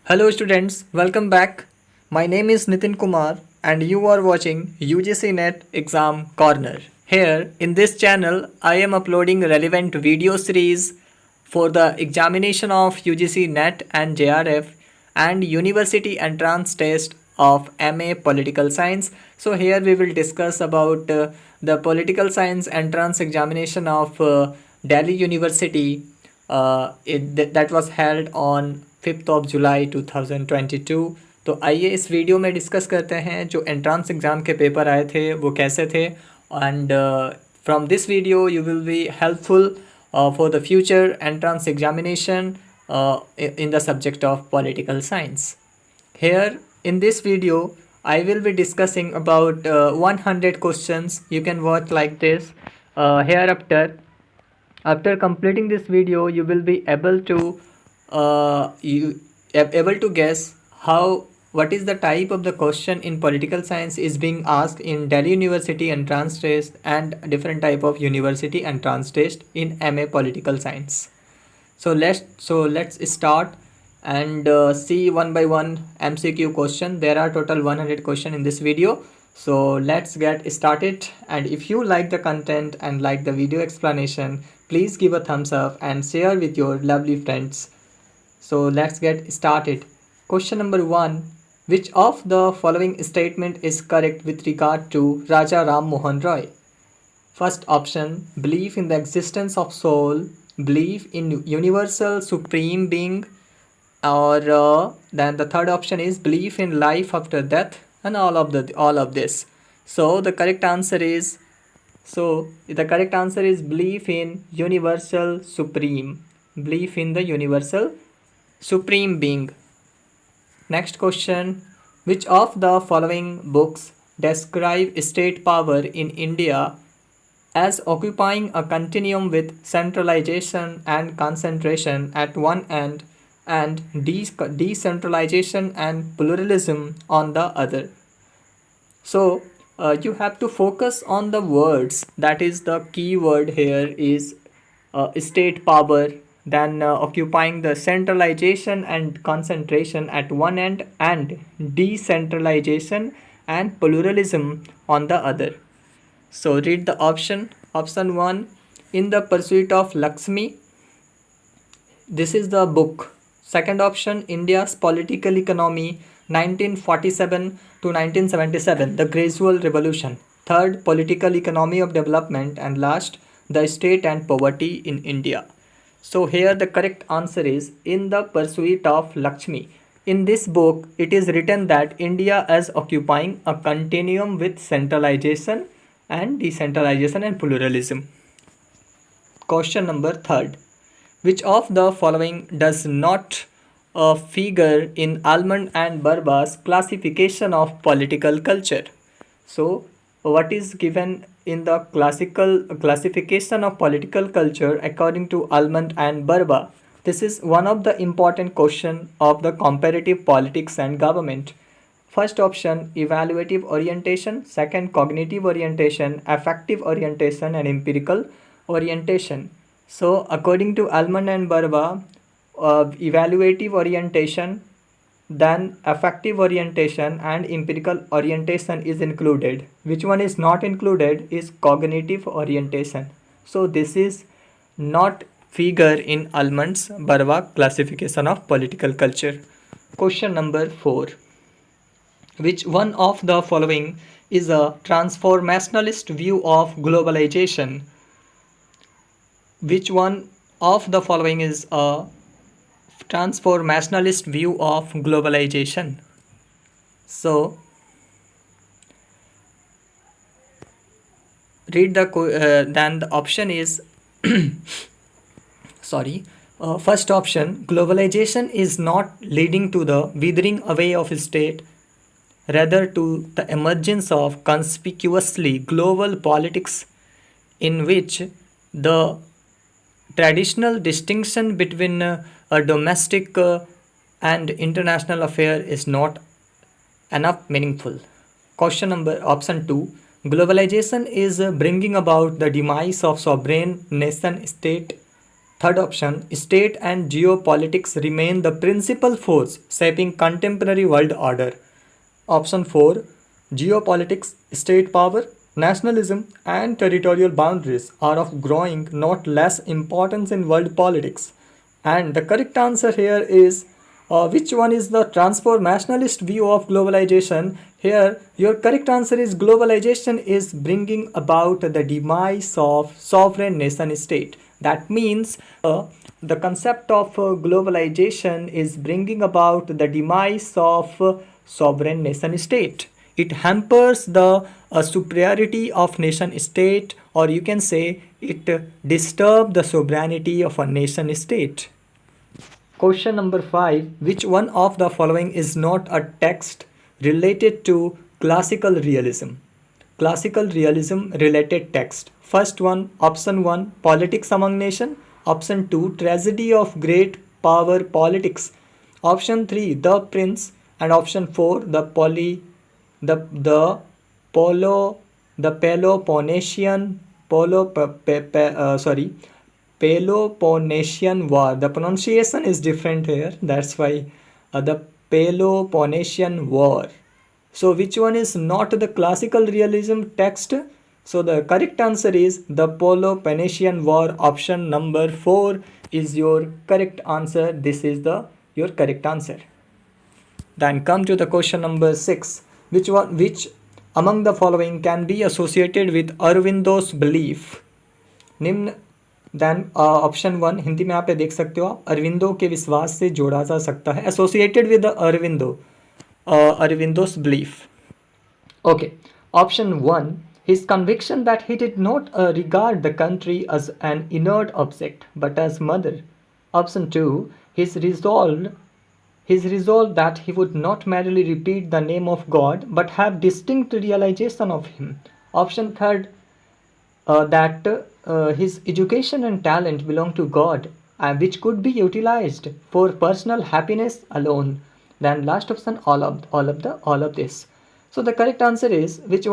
Hello students, welcome back. My name is Nitin Kumar and you are watching UGC Net Exam Corner. Here in this channel I am uploading relevant video series for the examination of UGC Net and JRF and University Entrance Test of MA Political Science. So here we will discuss about the Political Science Entrance Examination of Delhi University that was held on 5th of July 2022. तो आइए इस video में discuss करते हैं जो entrance exam के paper आए थे वो कैसे थे and from this video you will be helpful for the future entrance examination in the subject of political science. Here in this video I will be discussing about 100 questions. You can watch like this. After completing this video you will be able to guess what is the type of the question in political science is being asked in Delhi University entrance test and different type of university entrance test in MA political science. So let's start and see one by one MCQ question. There are total 100 question in this video. So let's get started, and if you like the content and like the video explanation, please give a thumbs up and share with your lovely friends. So let's get started. Question number 1. Which of the following statement is correct with regard to Raja Ram Mohan Roy? First option, belief in the existence of soul, belief in universal supreme being, or then the third option is belief in life after death, and all of this. So the correct answer is belief in universal supreme, belief in the universal supreme being. Next question, which of the following books describe state power in India as occupying a continuum with centralization and concentration at one end and decentralization and pluralism on the other? So you have to focus on the words. That is the key word here is state power, then occupying the centralization and concentration at one end and decentralization and pluralism on the other. So read the option. Option 1, In the Pursuit of Lakshmi. This is the book. Second option, India's Political Economy 1947 to 1977, The Gradual Revolution. Third, Political Economy of Development. And last, The State and Poverty in India. So here the correct answer is In the Pursuit of Lakshmi. In this book, it is written that India is occupying a continuum with centralization and decentralization and pluralism. Question number 3. Which of the following does not figure in Almond and Barba's classification of political culture? So what is given in the classical classification of political culture according to Almond and Barba? This is one of the important question of the comparative politics and government. First option, evaluative orientation. Second, cognitive orientation, affective orientation, and empirical orientation. So according to Almond and Barba, evaluative orientation, then affective orientation and empirical orientation is included. Which one is not included is cognitive orientation. So this is not figure in Almond's Barba classification of political culture. Question number 4. Which one of the following is a transformationalist view of globalization? Which one of the following is a transformationalist view of globalization? So read then the option is first option, globalization is not leading to the withering away of state, rather to the emergence of conspicuously global politics in which the traditional distinction between a domestic and international affair is not enough meaningful. Option 2, globalization is bringing about the demise of sovereign nation state Third option, state and geopolitics remain the principal force shaping contemporary world order. Option 4, geopolitics, state power, nationalism, and territorial boundaries are of growing, not less importance in world politics. And the correct answer here is which one is the transformationalist view of globalization? Here, your correct answer is globalization is bringing about the demise of sovereign nation state. That means the concept of globalization is bringing about the demise of sovereign nation state. It hampers the superiority of nation state, or you can say it disturbs the sovereignty of a nation state. Question number 5. Which one of the following is not a text related to classical realism? Classical realism related text. First one, option 1, politics among nation. Option 2, tragedy of great power politics. Option 3, the prince. And option 4, the polo the Peloponnesian Peloponnesian War. The pronunciation is different here. That's why the Peloponnesian War. So which one is not the classical realism text? So the correct answer is the Peloponnesian War. Option number 4 is your correct answer. This is your correct answer. Then come to the question number 6. Which among the following can be associated with Aurobindo's belief? निम्न then option 1 Hindi में आप देख सकते हो, आप अरविंदो के विश्वास से जोड़ा जा सकता है, associated with Aurobindo's belief. Okay. Option 1, his conviction that he did not regard the country as an inert object but as mother. Option 2, his resolve that he would not merely repeat the name of God but have distinct realization of him. Option 3, that his education and talent belong to God, which could be utilized for personal happiness alone. Then last option, all of this. So the correct answer is which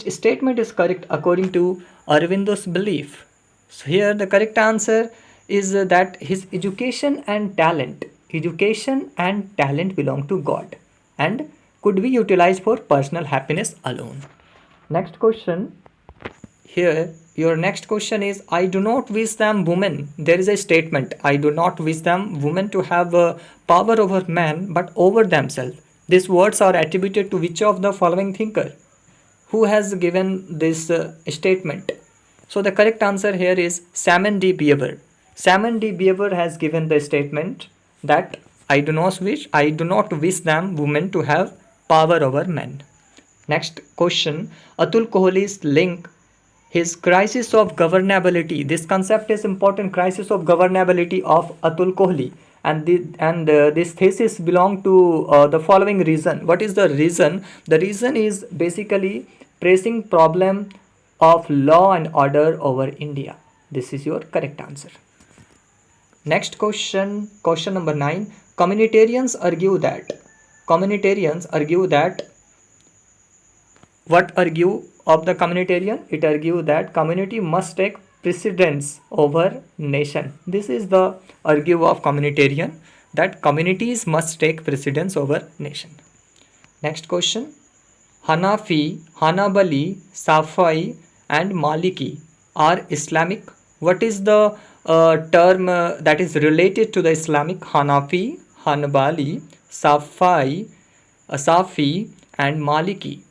statement is correct according to Aurobindo's belief? So here the correct answer is that his education and talent belong to God and could be utilized for personal happiness alone. Next question. Here your next question is, I do not wish them women. There is a statement, I do not wish them women to have power over men but over themselves. These words are attributed to which of the following thinker? Who has given this statement? So the correct answer here is Simon D. Beauvoir. Simon D. Beauvoir has given the statement that I do not wish them women to have power over men. Next question. Atul Kohli's link his crisis of governability. This concept is important. Crisis of governability of Atul Kohli, and this thesis belong to the following reason. What is the reason? The reason is basically pressing problem of law and order over India. This is your correct answer. Next question, question number 9. Communitarians argue that what argue of the communitarian? It argue that community must take precedence over nation. This is the argue of communitarian, that communities must take precedence over nation. Next question. Hanafi, Hanbali, Shafi'i and Maliki are Islamic. What is the term that is related to the Islamic? Hanafi, Hanbali, Shafi'i and Maliki.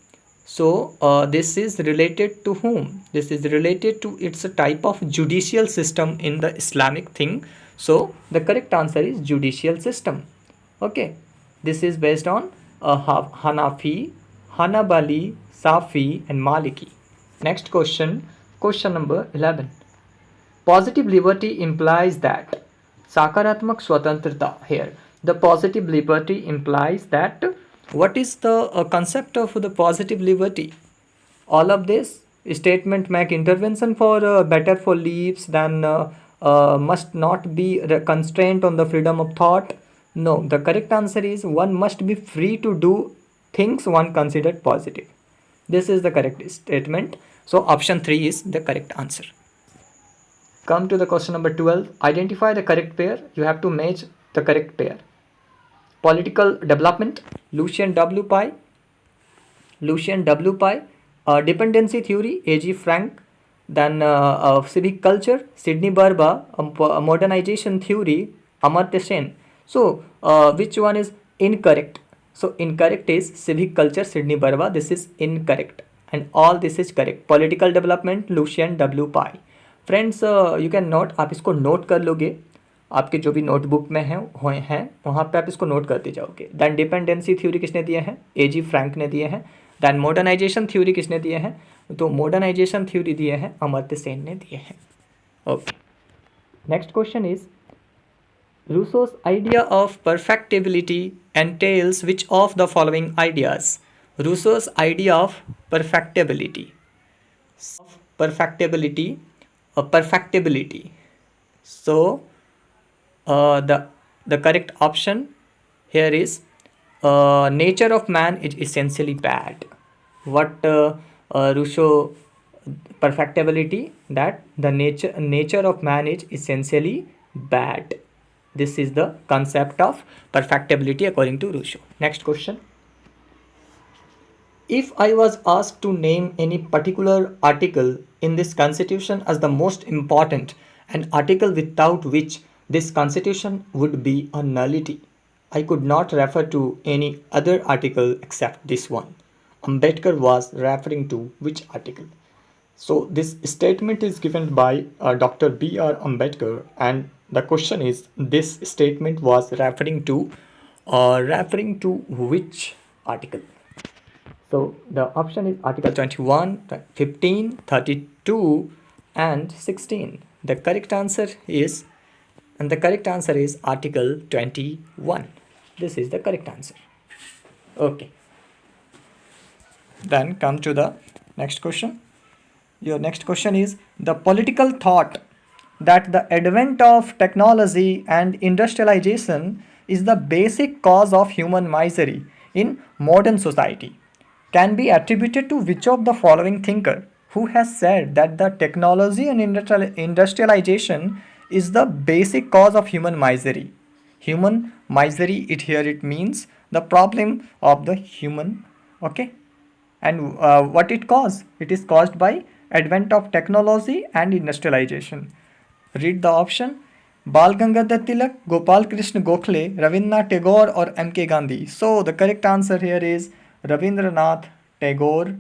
So this is related to whom? This is related to, it's a type of judicial system in the Islamic thing. So the correct answer is judicial system. Okay, this is based on Hanafi, Hanbali, Shafi'i and Maliki. Next question, question number 11. Positive liberty implies that Sakaratmak Swatantrata. Here the positive liberty implies that, what is the concept of the positive liberty? All of this statement make intervention for better for lives, then must not be constrained on the freedom of thought. No, the correct answer is one must be free to do things one considered positive. This is the correct statement. So option 3 is the correct answer. Come to the question number 12. Identify the correct pair. You have to match the correct pair. Political development, Lucian W. Pye. Dependency theory, A.G. Frank. Then civic culture, Sidney Barba. Modernization theory, Amartya Sen. So which one is incorrect? So incorrect is civic culture, Sidney Barba. This is incorrect, and all this is correct. Political development, Lucian W. Pye. Friends you can note, आप इसको note कर लोगे, आपके जो भी notebook में हैं वहाँ पे आप इसको नोट करते जाओगे. दैन डिपेंडेंसी थ्योरी किसने दिए हैं? A.G. फ्रैंक ने दिए हैं. दैन मॉडर्नाइजेशन थ्योरी किसने दिए हैं? तो मॉडर्नाइजेशन थ्योरी दिए हैं अमर्त्य सेन ने दिए हैं. Okay, next question is Rousseau's idea of perfectibility entails which of the following ideas? Rousseau's idea of perfectibility. Perfectibility. So the correct option here is nature of man is essentially bad. What Rousseau perfectibility? That the nature of man is essentially bad. This is the concept of perfectibility according to Rousseau. Next question. If I was asked to name any particular article in this constitution as the most important, an article without which this constitution would be a nullity, I could not refer to any other article except this one. Ambedkar was referring to which article? So this statement is given by Dr. B.R. Ambedkar, and the question is, this statement was referring to which article? So the option is Article 21, 15, 32 and 16. The correct answer is Article 21. This is the correct answer. Okay. Then come to the next question. Your next question is, the political thought that the advent of technology and industrialization is the basic cause of human misery in modern society can be attributed to which of the following thinker, who has said that the technology and industrialization is the basic cause of human misery? Human misery, it means the problem of the human. Okay, and what it caused? It is caused by advent of technology and industrialization. Read the option. Bal Gangadhar Tilak, Gopal Krishna Gokhale, Rabindranath Tagore or M.K. Gandhi. So the correct answer here is Rabindranath Tagore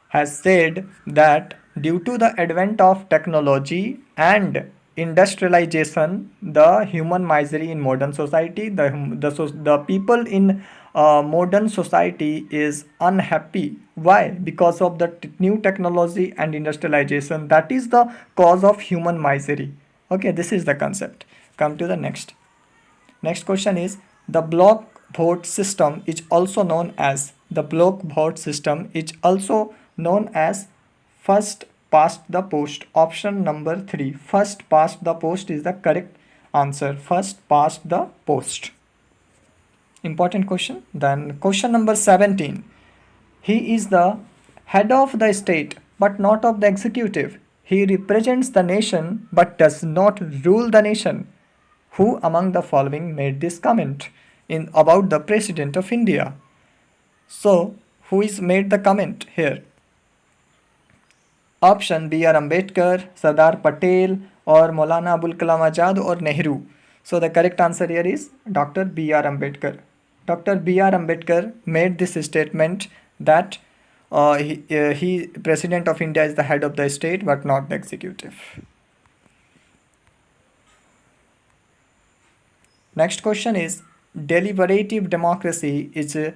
has said that due to the advent of technology and industrialization, the human misery in modern society, the people in modern society is unhappy. Why? Because of the new technology and industrialization. That is the cause of human misery. Okay, this is the concept. Come to the next. Next question is, the block vote system is also known as first past the post. Option number 3, first past the post is the correct answer. First past the post. Important question. Then question number 17. He is the head of the state but not of the executive. He represents the nation but does not rule the nation. Who among the following made this comment about the President of India? So, who is made the comment here? Option B.R. Ambedkar, Sardar Patel, or Maulana Abul Kalam Azad, or Nehru. So the correct answer here is Dr. B.R. Ambedkar. Dr. B.R. Ambedkar made this statement that he President of India is the head of the state but not the executive. Next question is, deliberative democracy is the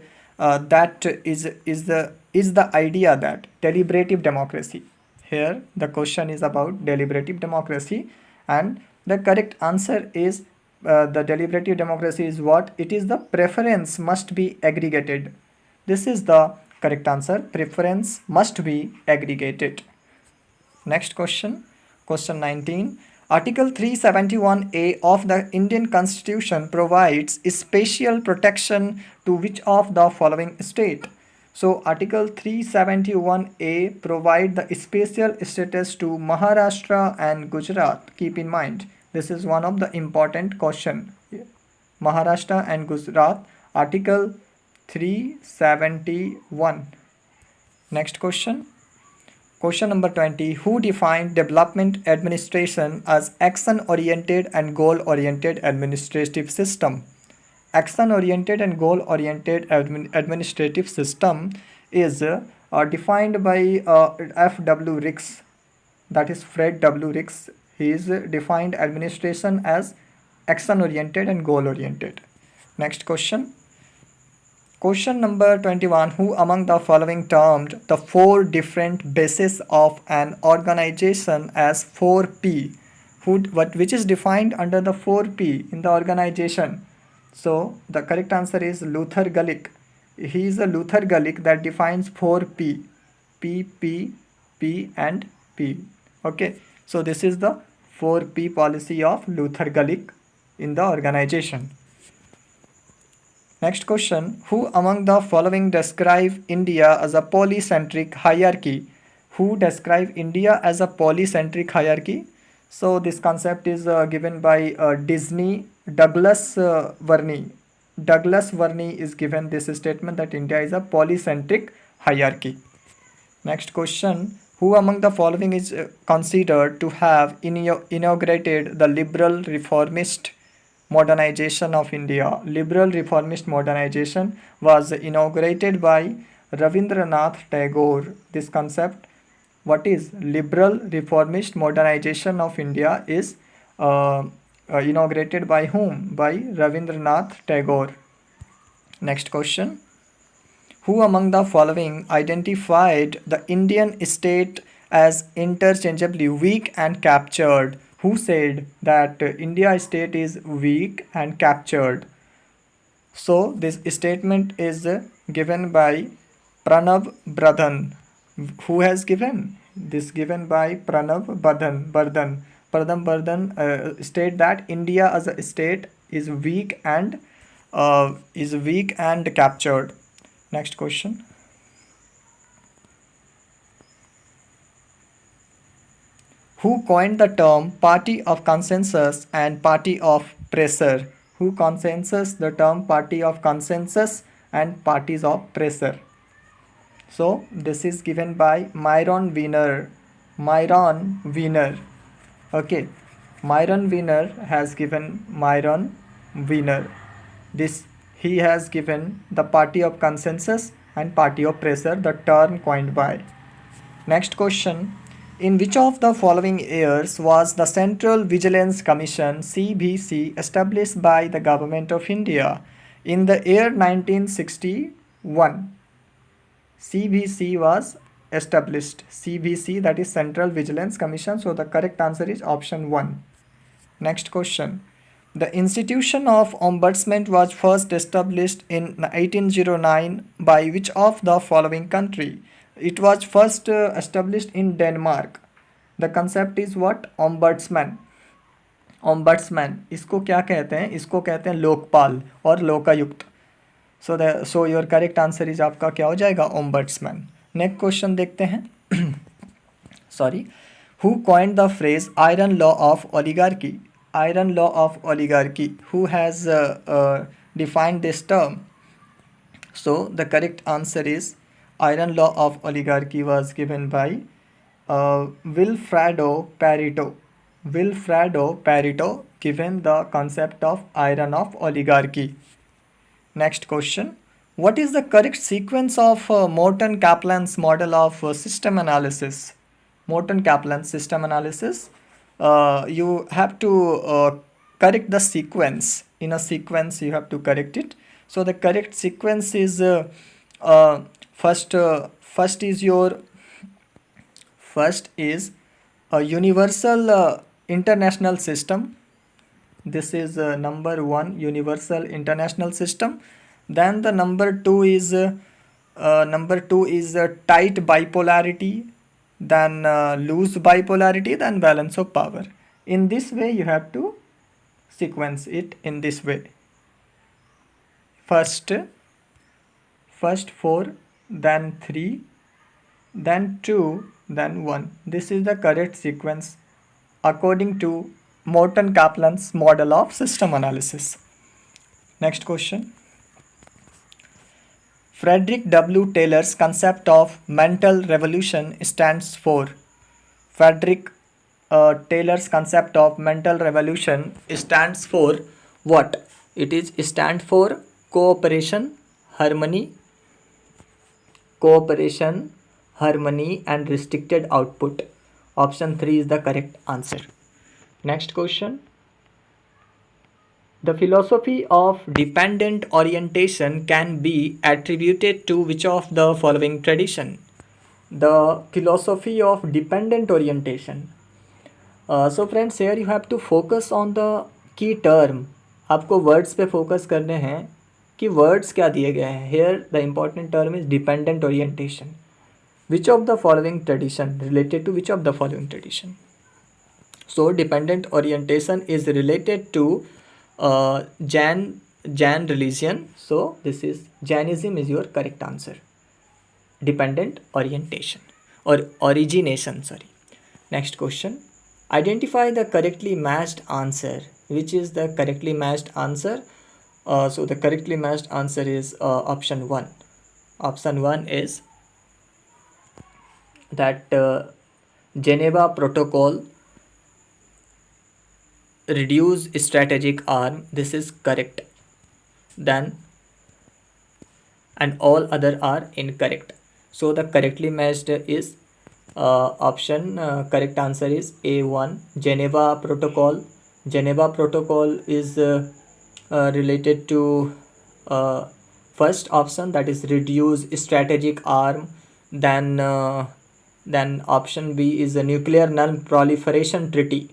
idea that deliberative democracy. Here the question is about deliberative democracy, and the correct answer is the deliberative democracy is what? It is the preference must be aggregated. This is the correct answer. Preference must be aggregated. Next question, question 19. Article 371A of the Indian Constitution provides special protection to which of the following state? So Article 371A provide the special status to Maharashtra and Gujarat. Keep in mind, this is one of the important question. Maharashtra and Gujarat, Article 371. Next question. Question number 20. Who defined development administration as action-oriented and goal-oriented administrative system? Action-oriented and goal-oriented administrative system is defined by F.W. Ricks. That is Fred W. Ricks. He is defined administration as action-oriented and goal-oriented. Next question. Question number 21. Who among the following termed the four different bases of an organization as 4P? Which is defined under the 4P in the organization? So the correct answer is Luther Gulick. He is a Luther Gulick that defines 4P. P, P, P and P. Okay. So this is the 4P policy of Luther Gulick in the organization. Next question. Who among the following describe India as a polycentric hierarchy? Who describe India as a polycentric hierarchy? So this concept is given by Douglas Verney. Douglas Verney is given this statement that India is a polycentric hierarchy. Next question. Who among the following is considered to have inaugurated the liberal reformist modernization of India? Liberal reformist modernization was inaugurated by Rabindranath Tagore. This concept, what is liberal reformist modernization of India, is inaugurated by whom? By Rabindranath Tagore. Next question. Who among the following identified the Indian state as interchangeably weak and captured? Who said that India state is weak and captured? So this statement is given by Pranav Bradhan. Who has given this? Given by Pranav Bardhan. Pranav Bardhan state that India as a state is weak and captured. Next question. Who coined the term party of consensus and party of pressure? Who consensus the term party of consensus and parties of pressure? So this is given by Myron Wiener. Myron Wiener. Okay. Myron Wiener has given Myron Wiener. He has given the party of consensus and party of pressure, the term coined by. Next question. In which of the following years was the Central Vigilance Commission CVC established by the Government of India? In the year 1961. CVC was established. CVC, that is Central Vigilance Commission. So the correct answer is option 1. Next question. The institution of ombudsman was first established in 1809 by which of the following country? It was first established in Denmark. The concept is what? Ombudsman. Ombudsman. इसको क्या कहते हैं? इसको कहते हैं लोकपाल और Lokayukta. So your correct answer is आपका क्या हो जाएगा? Ombudsman. Next question देखते हैं. Sorry. Who coined the phrase iron law of oligarchy? Iron law of oligarchy. Who has defined this term? So the correct answer is iron law of oligarchy was given by Wilfredo Pareto. Wilfredo Pareto given the concept of iron of oligarchy. Next question. What is the correct sequence of Morton Kaplan's model of system analysis? Morton Kaplan's system analysis. You have to correct the sequence. In a sequence you have to correct it. So the correct sequence is first is a universal international system. This is number 1, universal international system. Then the number 2 is tight bipolarity, then loose bipolarity, then balance of power. In this way you have to sequence it in this way. First 4 then 3, then 2, then 1. This is the correct sequence according to Morton Kaplan's model of system analysis. Next question. Frederick W. Taylor's concept of mental revolution stands for. Frederick Taylor's concept of mental revolution stands for what? It is stand for cooperation, harmony, and restricted output. Option 3 is the correct answer. Next question. The philosophy of dependent orientation can be attributed to which of the following tradition? The philosophy of dependent orientation. So friends, here you have to focus on the key term. आपको words पे focus करने हैं कि words क्या दिए गए हैं. Here the important term is dependent orientation. Which of the following tradition related to which of the following tradition? So dependent orientation is related to Jain religion. So this is Jainism is your correct answer. Dependent orientation or origination. Sorry. Next question. Identify the correctly matched answer. Which is the correctly matched answer? So the correctly matched answer is option 1. Option 1 is that Geneva Protocol reduce strategic arm. This is correct. Then and all other are incorrect. So the correctly matched is option correct answer is A1, Geneva Protocol. Geneva Protocol is related to first option, that is reduce strategic arm. Then option B is a nuclear non-proliferation treaty.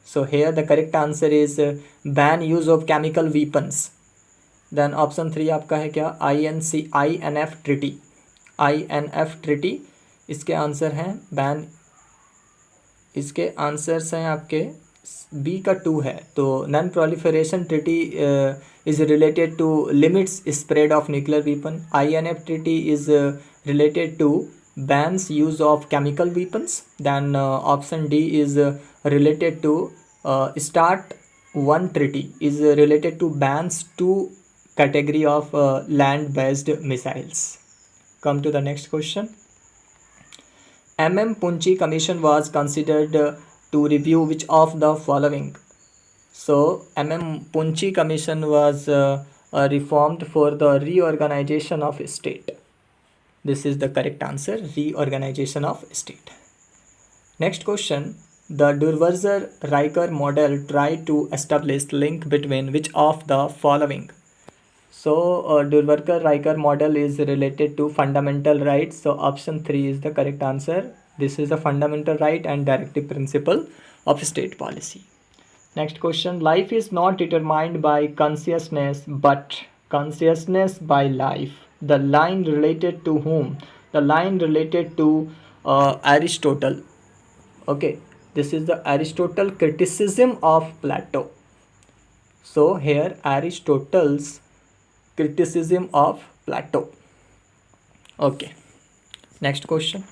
So here the correct answer is ban use of chemical weapons. Then option 3 आपका है क्या? INF treaty. INF treaty इसके answer हैं ban. इसके answers हैं आपके B का 2 है. तो non proliferation treaty is related to limits spread of nuclear weapon. INF treaty is related to bans use of chemical weapons. Then option D is related to START 1 treaty is related to bans 2 category of land based missiles. Come to the next question. Punchi Commission was considered to review which of the following? So Punchi Commission was reformed for the reorganization of state. This is the correct answer, reorganization of state. Next question. The Durward-Riker model tried to establish link between which of the following? So Durward-Riker model is related to fundamental rights. So option 3 is the correct answer. This is the fundamental right and directive principle of state policy. Next question. Life is not determined by consciousness but consciousness by life. The line related to whom? The line related to Aristotle. Okay, this is the Aristotle criticism of Plato. So here Aristotle's criticism of Plato. Okay, next question.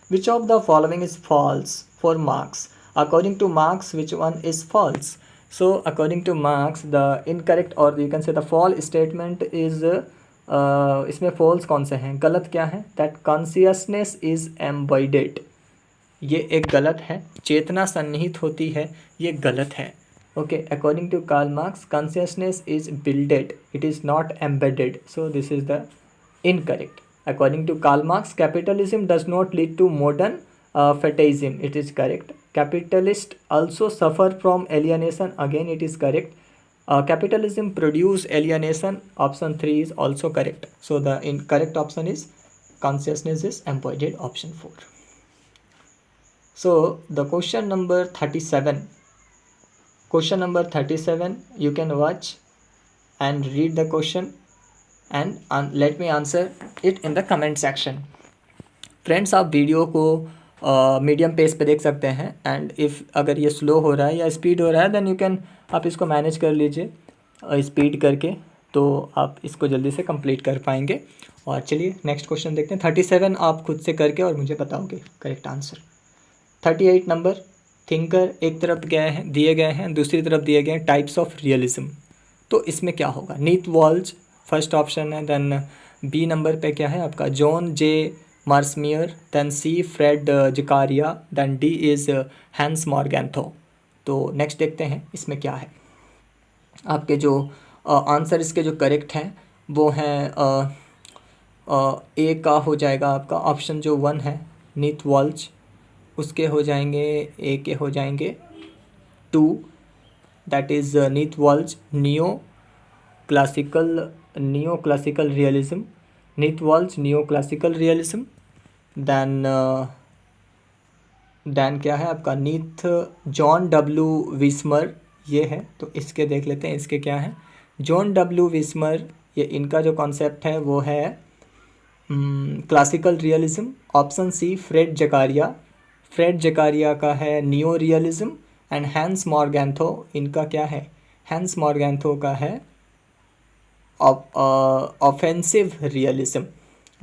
Which of the following is false for Marx? According to Marx, which one is false? So according to Marx, the incorrect or you can say the false statement is इसमें false कौन से हैं? गलत क्या है? That consciousness is embodied. ये एक गलत है. चेतना सन्निहित होती है, ये गलत है. Okay, according to Karl Marx, consciousness is builded. It is not embedded. So this is the incorrect. According to Karl Marx, capitalism does not lead to modern fatalism. It is correct. Capitalists also suffer from alienation. Again, it is correct. Capitalism produce alienation. Option 3 is also correct. So the incorrect option is consciousness is embodied. Option 4. So the question number 37. Question number 37, you can watch and read the question and let me answer it in the comment section. Friends, आप video को medium pace पे देख सकते हैं and if अगर ये slow हो रहा है या स्पीड हो रहा है देन यू कैन आप इसको मैनेज कर लीजिए स्पीड करके. तो आप इसको जल्दी से कंप्लीट कर पाएंगे। और चलिए नेक्स्ट क्वेश्चन देखते हैं। 37 आप खुद से करके और मुझे बताओगे करेक्ट आंसर। 38 नंबर, थिंकर एक तरफ गए हैं, दिए गए हैं, दूसरी तरफ दिए गए हैं टाइप्स ऑफ रियलिज्म। तो इसमें क्या होगा? नीथ वॉल्ज फर्स्ट ऑप्शन है, देन बी नंबर पे क्या है आपका John J Mearsheimer, then C Fareed Zakaria, then D is Hans Morgenthau. तो नेक्स्ट देखते हैं इसमें क्या है। आपके जो आंसर इसके जो करेक्ट हैं वो हैं ए का हो जाएगा आपका ऑप्शन जो 1 है नीथ वॉल्ज, उसके हो जाएंगे ए के हो जाएंगे 2, that is Kenneth Waltz neo classical realism, Kenneth Waltz neo classical realism. Then क्या है आपका नीथ जॉन डब्ल्यू विस्मर, ये है। तो इसके देख लेते हैं इसके क्या है। जॉन डब्ल्यू विस्मर, ये इनका जो कॉन्सेप्ट है वो है classical realism. Option C Fareed Zakaria का है neo realism. And Hans Morgenthau, इनका क्या है, हैंस मॉर्गैंथो का है ऑफेंसिव रियलिज्म।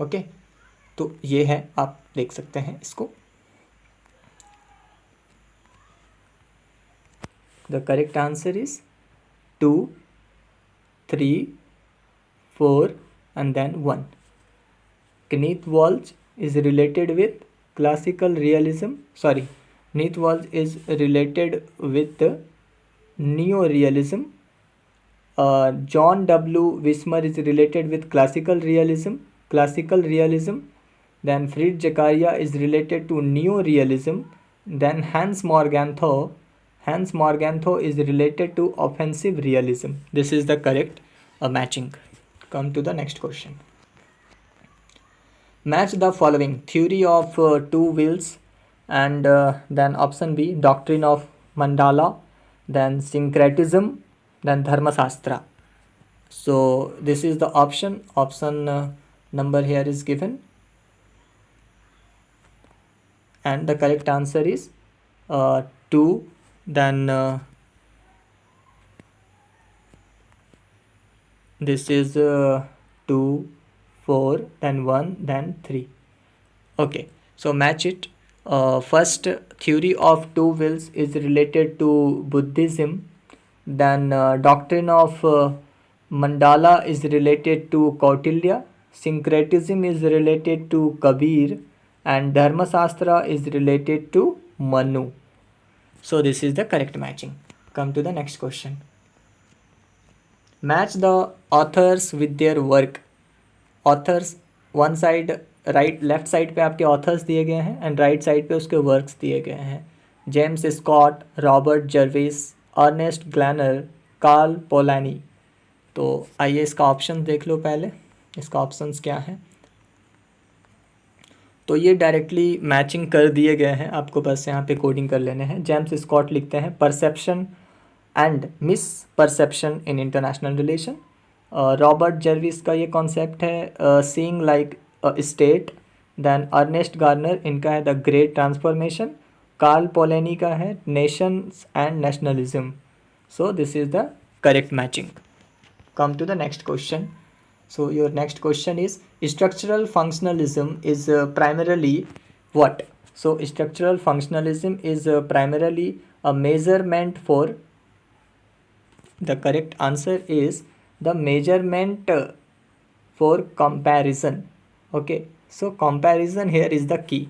ओके, तो ये है, आप देख सकते हैं इसको। The correct answer is 2, 3, 4 and then 1. Kenneth Waltz is related with classical realism. Sorry, Kenneth Waltz is related with neo-realism. John W. Wismer is related with classical realism. Then Fried Zakaria is related to neo-realism. Then Hans Morgenthau is related to offensive realism. This is the correct matching. Come to the next question. Match the following theory of two wills, and then option B doctrine of mandala, then syncretism, then dharmasastra. So this is the option number here is given, and the correct answer is 2, then this is 2, 4, then 1, then 3. Okay, so match it. First, theory of two wills is related to Buddhism. Then doctrine of mandala is related to Kautilya. Syncretism is related to Kabir, and Dharmasastra is related to Manu. So this is the correct matching. Come to the next question. Match the authors with their work. Authors one side left side पे आपके authors दिए गए हैं and right side पे उसके works दिए गए हैं। James Scott, Robert Jervis, Ernest Gellner, Karl Polanyi. तो आइए इसका ऑप्शन देख लो पहले, इसका ऑप्शंस क्या है। तो ये डायरेक्टली मैचिंग कर दिए गए हैं, आपको बस यहाँ पे कोडिंग कर लेने हैं। जेम्स स्कॉट लिखते हैं perception and misperception in international relation. Robert Jervis का ये कॉन्सेप्ट है seeing like state. Then Ernest Garner, इनका है the great transformation. Karl Polanyi का है nations and nationalism. So this is the correct matching. Come to the next question. So your next question is structural functionalism is primarily what? So structural functionalism is primarily a measurement for, the correct answer is the measurement for comparison. Okay, so comparison here is the key.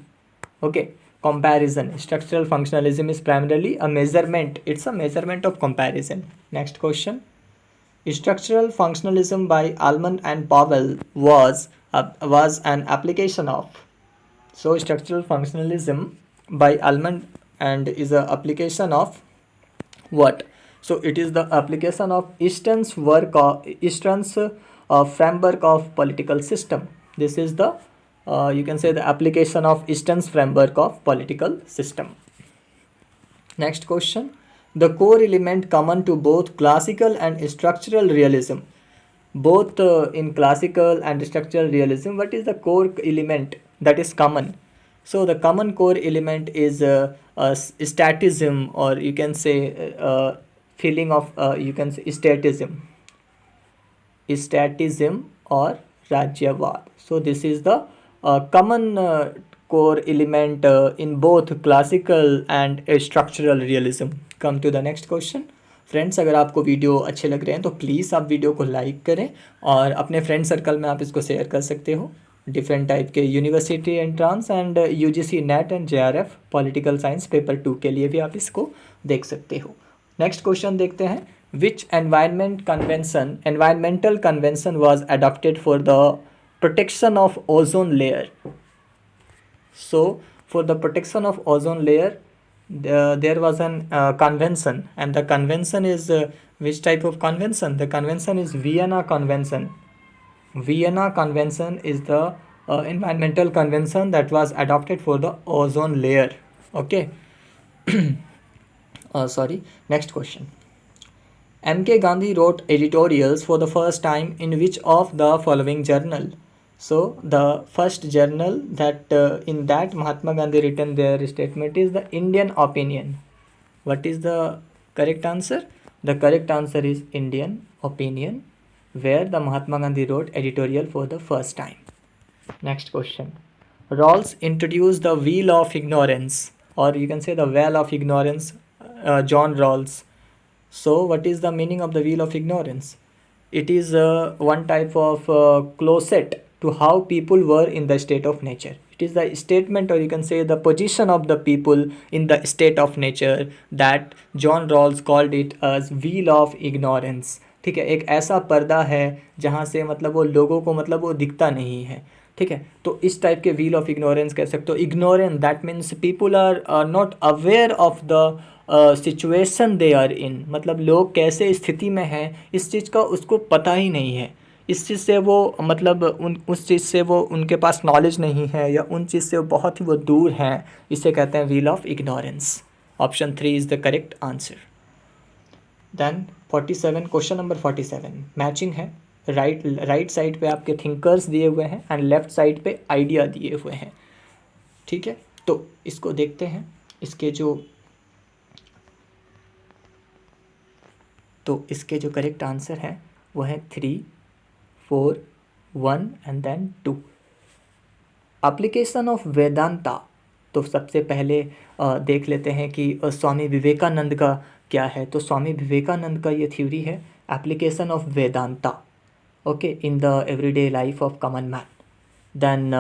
Okay, comparison. Structural functionalism is primarily a measurement, it's a measurement of comparison. Next question. Structural functionalism by Ullmann and Powell was an application of. So structural functionalism by Ullmann and is a application of what? So it is the application of Easton's framework of political system. This is the you can say the application of Easton's framework of political system. Next question. The core element common to both classical and structural realism. Both in classical and structural realism, what is the core element that is common? So the common core element is statism, or you can say feeling of you can say statism. statism or Rajyavad. So this is the common core element in both classical and structural realism. Come to the next question. Friends, अगर आपको video अच्छे लग रहे हैं तो please आप video को like करें और अपने फ्रेंड सर्कल में आप इसको शेयर कर सकते हो. डिफरेंट टाइप के university entrance and UGC net and JRF political science paper 2 के लिए भी आप इसको देख सकते हो. नेक्स्ट क्वेश्चन देखते हैं. Which environmental convention was adopted for the protection of ozone layer? So for the protection of ozone layer, there was an convention, and the convention is which type of convention? The convention is Vienna Convention. Vienna Convention is the environmental convention that was adopted for the ozone layer. Okay. Sorry. Next question. M.K. Gandhi wrote editorials for the first time in which of the following journal? So the first journal that in that Mahatma Gandhi written their statement is the Indian Opinion. What is the correct answer? The correct answer is Indian Opinion, where the Mahatma Gandhi wrote editorial for the first time. Next question. Rawls introduced the wheel of ignorance, or you can say the well of ignorance, John Rawls. So what is the meaning of the wheel of ignorance? It is one type of closet to how people were in the state of nature. It is the statement, or you can say the position of the people in the state of nature, that John Rawls called it as wheel of ignorance. ठीक है, एक ऐसा पर्दा है जहाँ से मतलब वो लोगों को मतलब वो दिखता नहीं है. ठीक है, तो इस टाइप के व्हील ऑफ इग्नोरेंस कह सकते हो. Ignorance that means people are not aware of the situation they are in. मतलब लोग कैसे स्थिति में हैं इस चीज़ का उसको पता ही नहीं है. इस चीज़ से वो मतलब उस चीज़ से वो उनके पास नॉलेज नहीं है, या उन चीज़ से बहुत ही वो दूर हैं. इसे कहते हैं wheel of ignorance. Option 3 is the correct answer. Then 47, question number 47 matching है. राइट साइड पे आपके थिंकर्स दिए हुए हैं एंड लेफ्ट साइड पे आइडिया दिए हुए हैं. ठीक है, तो इसको देखते हैं. इसके जो करेक्ट आंसर है वो है 3, 4, 1 and then 2. Application of Vedanta. तो सबसे पहले देख लेते हैं कि स्वामी विवेकानंद का क्या है. तो स्वामी विवेकानंद का ये थ्योरी है application of Vedanta, okay, in the everyday life of common man. Then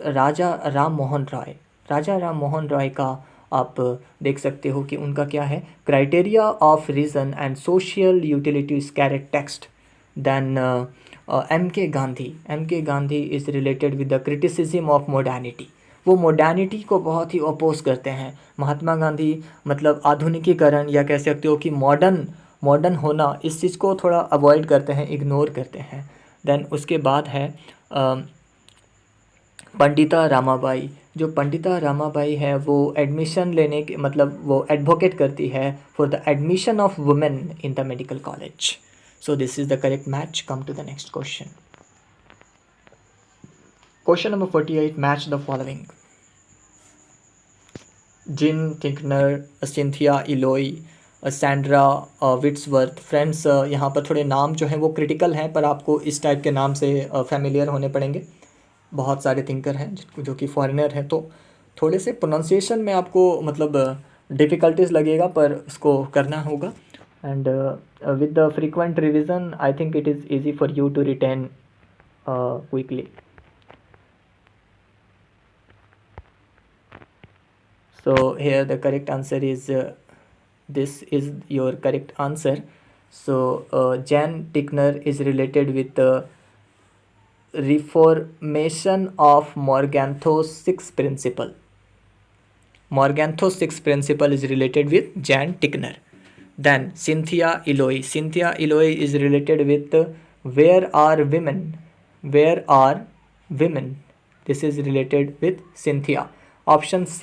Raja Ram Mohan Roy का आप देख सकते हो कि उनका क्या है, criteria of reason and social utilities caret text. Then M.K. Gandhi is related with the criticism of modernity. वो मॉडर्निटी को बहुत ही अपोज करते हैं. महात्मा गांधी मतलब आधुनिकीकरण, या कह सकते हो कि मॉडर्न होना, इस चीज़ को थोड़ा अवॉइड करते हैं, इग्नोर करते हैं. देन उसके बाद है पंडिता रामाबाई. जो पंडिता रामाबाई है वो एडमिशन लेने के मतलब वो एडवोकेट करती है for the admission of women in the medical college. So this is the correct match. Come to the next question. Question number 48 match the following. J Ann Tickner, Cynthia Enloe, Sandra Whitworth. Friends, यहाँ पर थोड़े नाम जो हैं वो critical हैं, पर आपको इस टाइप के नाम से फेमिलियर होने पड़ेंगे. बहुत सारे थिंकर हैं जो कि फॉरेनर हैं, तो थोड़े से प्रोनाउंसिएशन में आपको मतलब डिफ़िकल्टीज लगेगा, पर उसको करना होगा. And with the frequent revision I think it is easy for you to retain quickly. So here the correct answer is this is your correct answer. So Jan Tickner is related with the reformation of Morganthau's sixth principle. Morganthau's sixth principle is related with Jan Tickner. Then Cynthia Eloy is related with where are women. This is related with Cynthia. Option C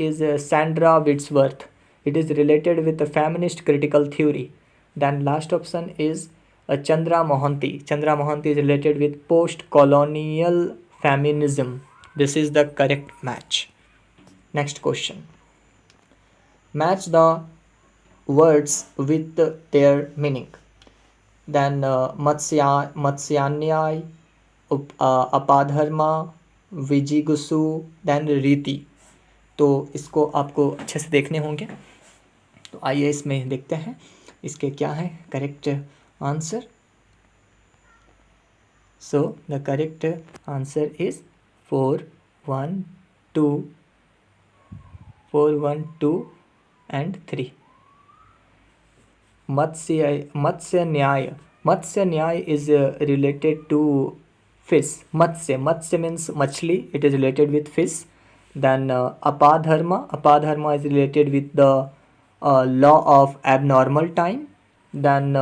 is Sandra Whitworth. It is related with the feminist critical theory. Then last option is Chandra Mohanty. Chandra Mohanty is related with post-colonial feminism. This is the correct match. Next question. Match the words with their meaning. then Matsyanyay, Apaddharma, विजिगुसु, then Riti. तो इसको आपको अच्छे से देखने होंगे। तो आइए इसमें देखते हैं इसके क्या है correct answer. So the correct answer is 4, 1, 2 and 3. Matsya Nyay is related to fish. Matsya means machli. It is related with fish. Then Apadharma is related with the law of abnormal time. Then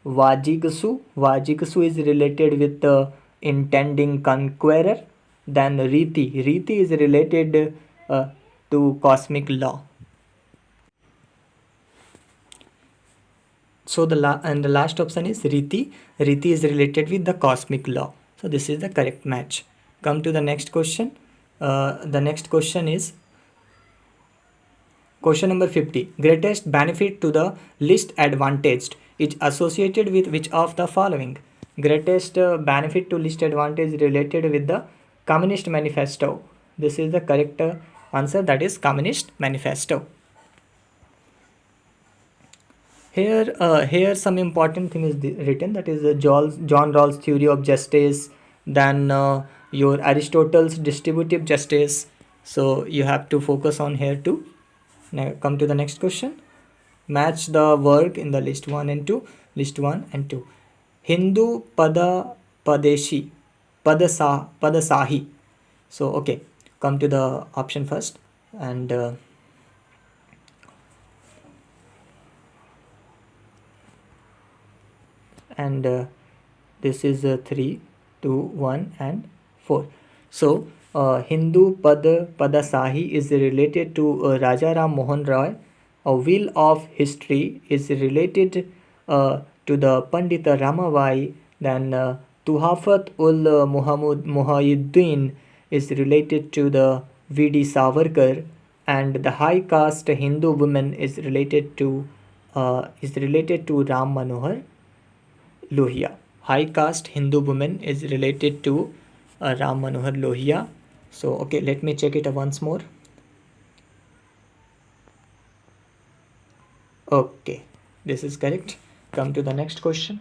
Vajigusu is related with the intending conqueror. Then Riti is related to cosmic law. So the last option is Riti. Riti is related with the cosmic law. So this is the correct match. Come to the next question. The next question is question number 50. Greatest benefit to the least advantaged is associated with which of the following? Greatest benefit to least advantage related with the Communist Manifesto. This is the correct answer, that is Communist Manifesto. Here some important thing is written, that is John Rawls theory of justice, then your Aristotle's distributive justice. So you have to focus on here too. Now come to the next question. Match the work in the list 1 and 2. Hindu Padeshi Padasahi. So okay, come to the option first, and this is 3, 2, 1 and 4. So Hindu Padasahi is related to Raja Ram Mohan Roy. A wheel of history is related to the Pandita Ramabai. Then Tuhafat ul Muhayyiddin is related to the V.D. Savarkar, and the high caste Hindu woman is related to Ram Manohar Lohia. High caste Hindu woman is related to Ram Manohar Lohia. So okay, let me check it once more. Okay, this is correct. Come to the next question.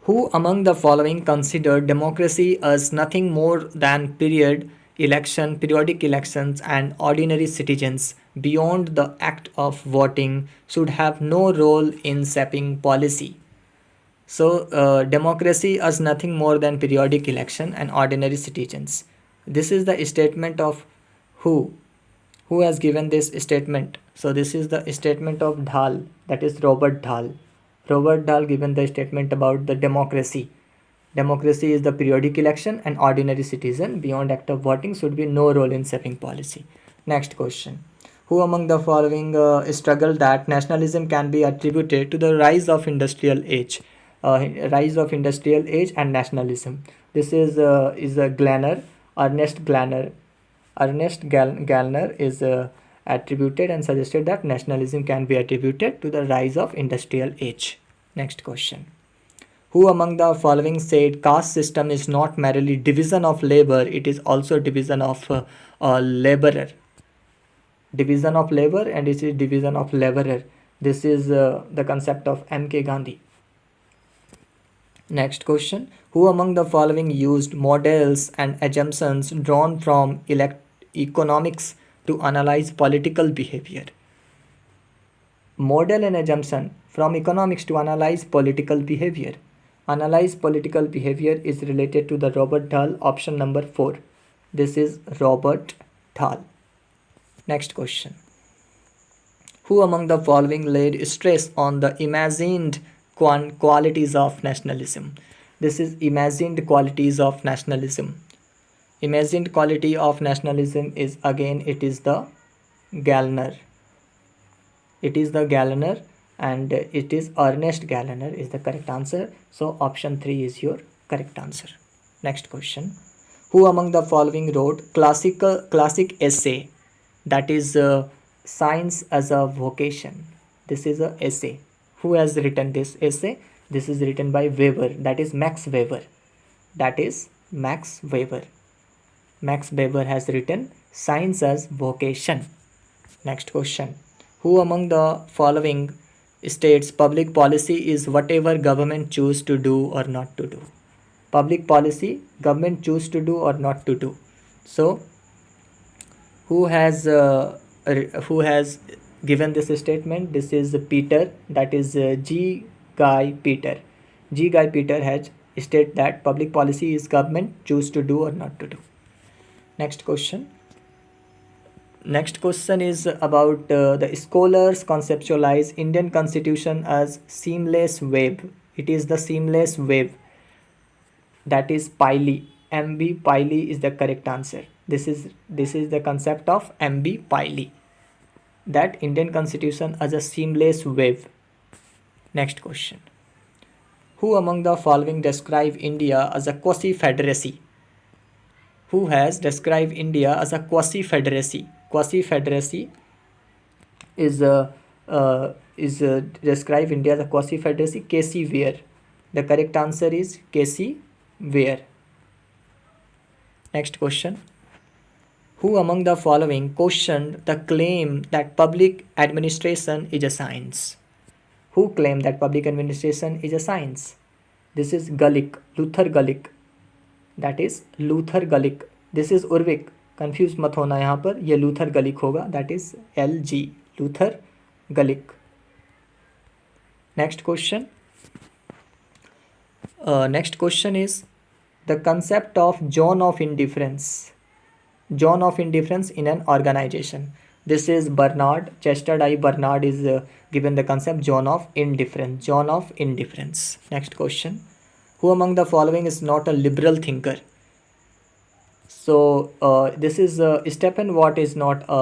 Who among the following considered democracy as nothing more than periodic elections, and ordinary citizens beyond the act of voting should have no role in shaping policy? So democracy as nothing more than periodic election and ordinary citizens. This is the statement of who? Who has given this statement? So this is the statement of Dahl, that is Robert Dahl. Robert Dahl given the statement about the democracy. Democracy is the periodic election and ordinary citizen beyond act of voting should be no role in shaping policy. Next question. Who among the following struggled that nationalism can be attributed to the rise of industrial age? Rise of industrial age and nationalism. This is a Glanner, Ernest Glanner. Ernest Gallner is attributed and suggested that nationalism can be attributed to the rise of industrial age. Next question. Who among the following said caste system is not merely division of labor, it is also division of laborer? Division of labor and it is division of laborer. This is the concept of M.K. Gandhi. Next question. Who among the following used models and assumptions drawn from economics to analyze political behavior? Model and assumption from economics to analyze political behavior. Analyze political behavior is related to the Robert Dahl, option number 4. This is Robert Dahl. Next question. Who among the following laid stress on the imagined qualities of nationalism? This is imagined qualities of nationalism. Imagined quality of nationalism is again it is the Gallner. It is the Gallner and it is Ernest Gallner is the correct answer. So option 3 is your correct answer. Next question. Who among the following wrote classic essay, that is science as a vocation? This is a essay. Who has written this essay? This is written by Weber, that is Max Weber. That is Max Weber. Max Weber has written Science as Vocation. Next question. Who among the following states public policy is whatever government choose to do or not to do? Public policy, government choose to do or not to do. So, who has given this statement? This is Peter, that is G. Guy Peter. G. Guy Peter has stated that public policy is government choose to do or not to do. Next question. Next question is about the scholars conceptualize Indian Constitution as seamless web. It is the seamless web, that is Piley. M.B. Piley is the correct answer. This is the concept of M.B. Piley, that Indian Constitution as a seamless web. Next question. Who among the following describe India as a quasi-federacy? Who has described India as a quasi-federacy? Quasi-federacy is describe India as a quasi-federacy. K.C. Ware. The correct answer is K.C. Ware. Next question. Who among the following questioned the claim that public administration is a science? Who claimed that public administration is a science? This is Gulick, Luther Gulick. That is Luther Gulick. This is Urvik. Confuse मत होना यहाँ पर, ये Luther Gulick होगा, that is LG, Luther Gulick. Next question. Next question is the concept of zone of indifference. Zone of indifference in an organization. This is Bernard, Chester I. Bernard is given the concept zone of indifference. Zone of indifference. Next question. Who among the following is not a liberal thinker? So this is Stephen Watt is not a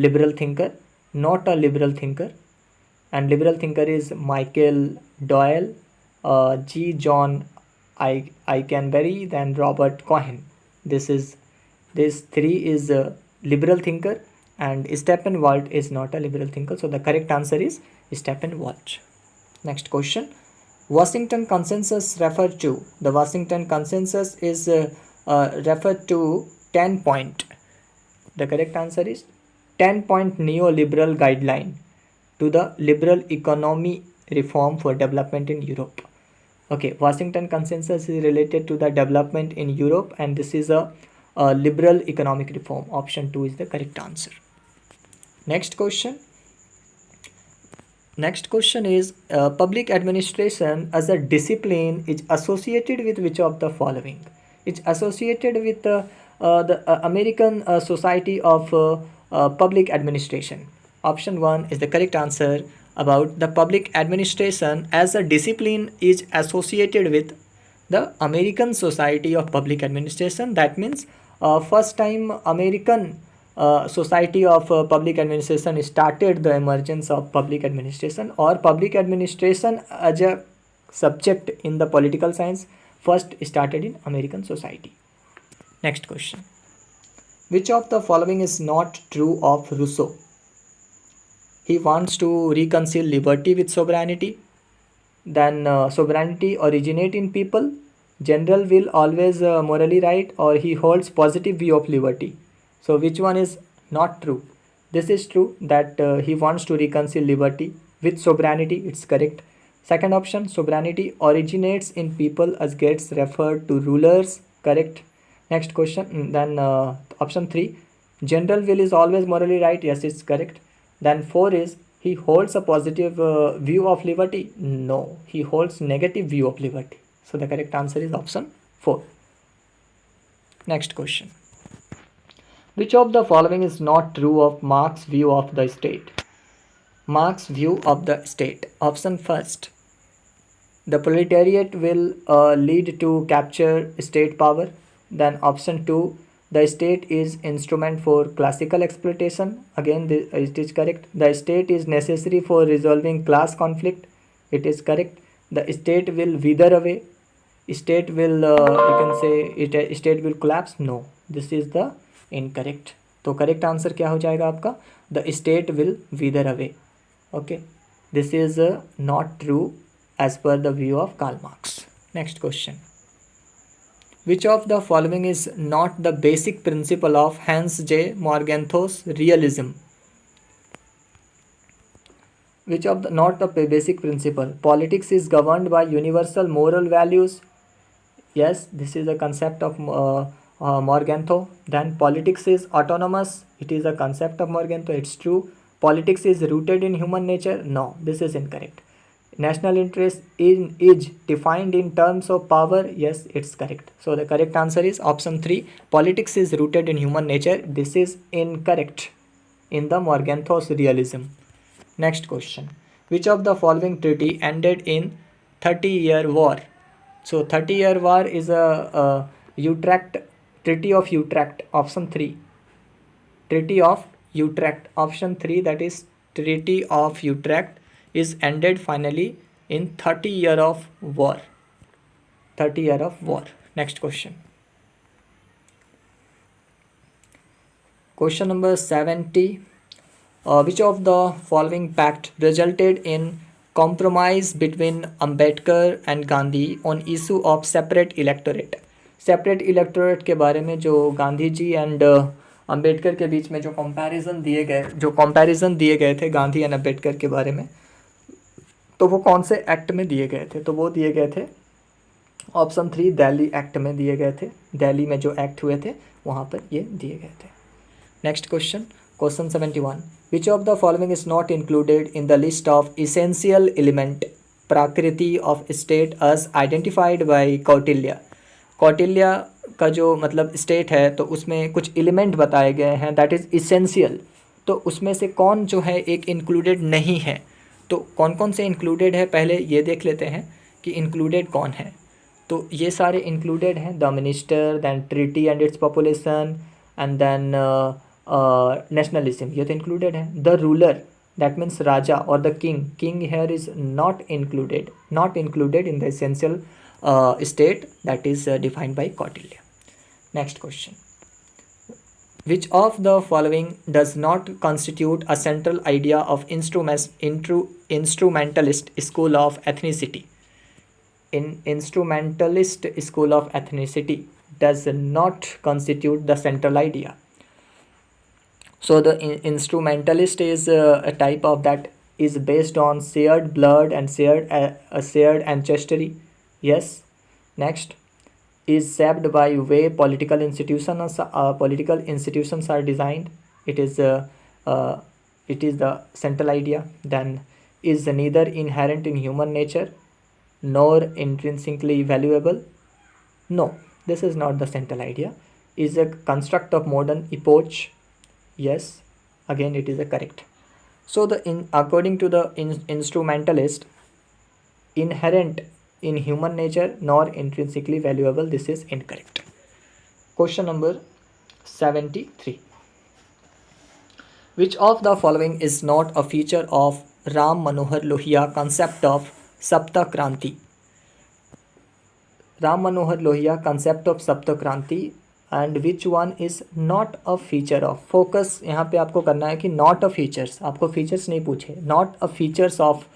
liberal thinker. Not a liberal thinker. And liberal thinker is Michael Doyle, G. John Eikenberry, then Robert Cohen. This three is a liberal thinker, and Stephen Walt is not a liberal thinker. So the correct answer is Stephen Walt. Next question. Washington Consensus referred to. The Washington Consensus is referred to 10-point. The correct answer is 10-point neoliberal guideline to the liberal economy reform for development in Europe. Okay, Washington Consensus is related to the development in Europe, and this is a liberal economic reform. Option 2 is the correct answer. Next question. Next question is public administration as a discipline is associated with which of the following? It's associated with the American Society of Public Administration. Option 1 is the correct answer about the public administration as a discipline is associated with the American Society of Public Administration. That means first time American Society of Public Administration started the emergence of public administration, or public administration as a subject in the political science first started in American Society. Next question. Which of the following is not true of Rousseau? He wants to reconcile liberty with sovereignty. Then sovereignty originate in people. General will always morally right, or he holds positive view of liberty. So which one is not true? This is true, that he wants to reconcile liberty with sovereignty. It's correct. Second option, sovereignty originates in people as gets referred to rulers. Correct. Next question. Then option 3, general will is always morally right. Yes, it's correct. Then 4 is he holds a positive view of liberty. No, he holds negative view of liberty. So the correct answer is option 4. Next question. Which of the following is not true of Marx's view of the state? Marx's view of the state. Option first. The proletariat will lead to capture state power. Then option 2. The state is instrument for classical exploitation. Again, it is correct. The state is necessary for resolving class conflict. It is correct. The state will wither away. State will you can say state will collapse. No, this is the incorrect. तो correct answer क्या हो जाएगा आपका? The state will wither away. Okay, This is not true as per the view of Karl Marx. Next question. Which of the following is not the basic principle of Hans J. Morgenthau's realism? Which of the not the basic principle? Politics is governed by universal moral values. Yes, this is a concept of Morgenthau. Then politics is autonomous. It is a concept of Morgenthau. It's true. Politics is rooted in human nature. No, this is incorrect. National interest is defined in terms of power. Yes, it's correct. So the correct answer is option 3. Politics is rooted in human nature. This is incorrect in the Morgenthau's realism. Next question. Which of the following treaty ended in 30-year war? So 30-year war is a Utrecht, Treaty of Utrecht, option 3. Treaty of Utrecht, option 3, that is Treaty of Utrecht is ended finally in 30-year of war. 30-year of war. Next question. Question number 70. Which of the following pact resulted in compromise between Ambedkar and Gandhi on issue of separate electorate? Separate electorate के बारे में जो Gandhi ji and Ambedkar के बीच में जो comparison दिए गए थे गांधी एंड अंबेडकर के बारे में, तो वो कौन से एक्ट में दिए गए थे? तो वो दिए गए थे ऑप्शन 3 दिल्ली एक्ट में दिए गए थे. दिल्ली में जो एक्ट हुए थे वहाँ पर ये दिए गए थे. Next question, question 71. Which of the following is not included in the list of essential element prakriti of state as identified by Kautilya? Kautilya का जो मतलब स्टेट है तो उसमें कुछ एलिमेंट बताए गए हैं दैट इज़ इसेंशियल. तो उसमें से कौन जो है एक इंक्लूडेड नहीं है? तो कौन कौन से इंक्लूडेड है पहले ये देख लेते हैं कि इंक्लूडेड कौन है. तो ये सारे इंक्लूडेड हैं. The minister, then treaty and its population, and then nationalism, ये तो इंक्लूडेड है. द रूलर, दैट मीन्स राजा, और the king here is not included in the essential state that is defined by Kautilya. Next question. Which of the following does not constitute a central idea of instrumentalist school of ethnicity? In instrumentalist school of ethnicity does not constitute the central idea. So the instrumentalist is a type of that is based on shared blood and shared ancestry. Yes. Next is shaped by way political institutions are designed. It is the central idea. Then is neither inherent in human nature nor intrinsically valuable. No, this is not the central idea. Is a construct of modern epoch. Yes, again it is a correct. So according to the instrumentalist, inherent in human nature nor intrinsically valuable, this is incorrect. Question number 73. Which of the following is not a feature of Ram Manohar Lohia concept of Sapta Kranti? Ram Manohar Lohia concept of Sapta Kranti, and which one is not a feature of? Focus यहाँ पे आपको करना है कि not a features, आपको features नहीं पूछे, not a features of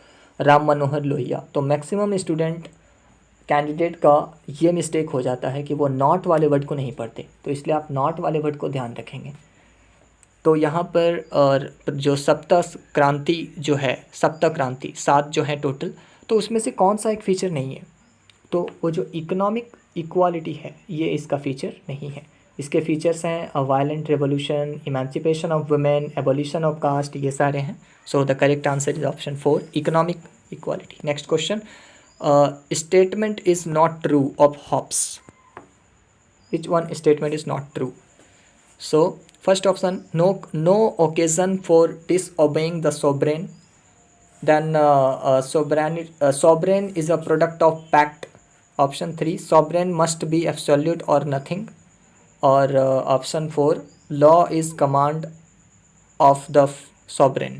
Ram Manohar Lohia. तो मैक्सिमम स्टूडेंट कैंडिडेट का ये मिस्टेक हो जाता है कि वो नॉट वाले वर्ड को नहीं पढ़ते, तो इसलिए आप नॉट वाले वर्ड को ध्यान रखेंगे. तो यहाँ पर और जो सप्त क्रांति जो है, सप्त क्रांति 7 जो है टोटल, तो उसमें से कौन सा एक फ़ीचर नहीं है? तो वो जो इकोनॉमिक इक्वालिटी है ये इसका फ़ीचर नहीं है. इसके फीचर्स हैं a violent revolution, emancipation of women, abolition of caste, ये सारे हैं. So the correct answer is option 4, economic equality. Next question, statement is not true of Hobbes. Which one statement is not true? So first option, no occasion for disobeying the sovereign. Then sovereign is a product of pact. Option 3, sovereign must be absolute or nothing. Or option 4, law is command of the sovereign.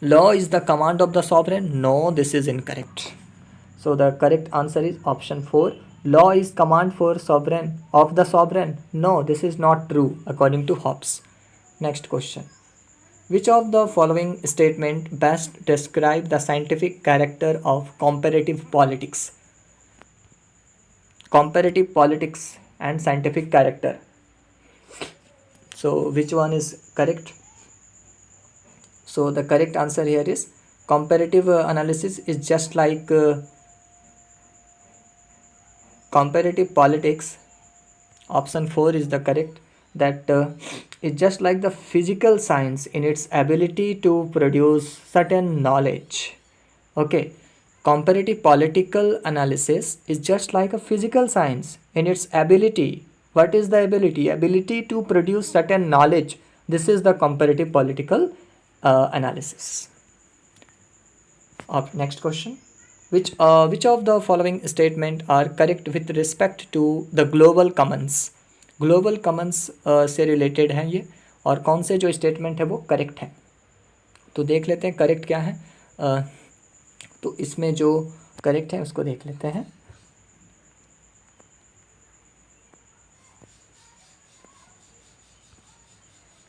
Law is the command of the sovereign. No, this is incorrect. So the correct answer is option 4, law is command for sovereign of the sovereign. No, this is not true according to Hobbes. Next question, Which of the following statement best describe the scientific character of comparative politics? Comparative politics and scientific character. So which one is correct? So the correct answer here is comparative analysis is just like comparative politics. Option 4 is the correct. That is just like the physical science in its ability to produce certain knowledge. Okay, comparative political analysis is just like a physical science in its ability. What is the ability? Ability to produce certain knowledge. This is the comparative political analysis. Next question. Which of the following statement are correct with respect to the global commons? Global Cummins से related हैं ये, और कौन से जो statement है वो correct है, तो देख लेते हैं करेक्ट क्या है। तो इसमें जो करेक्ट है उसको देख लेते हैं।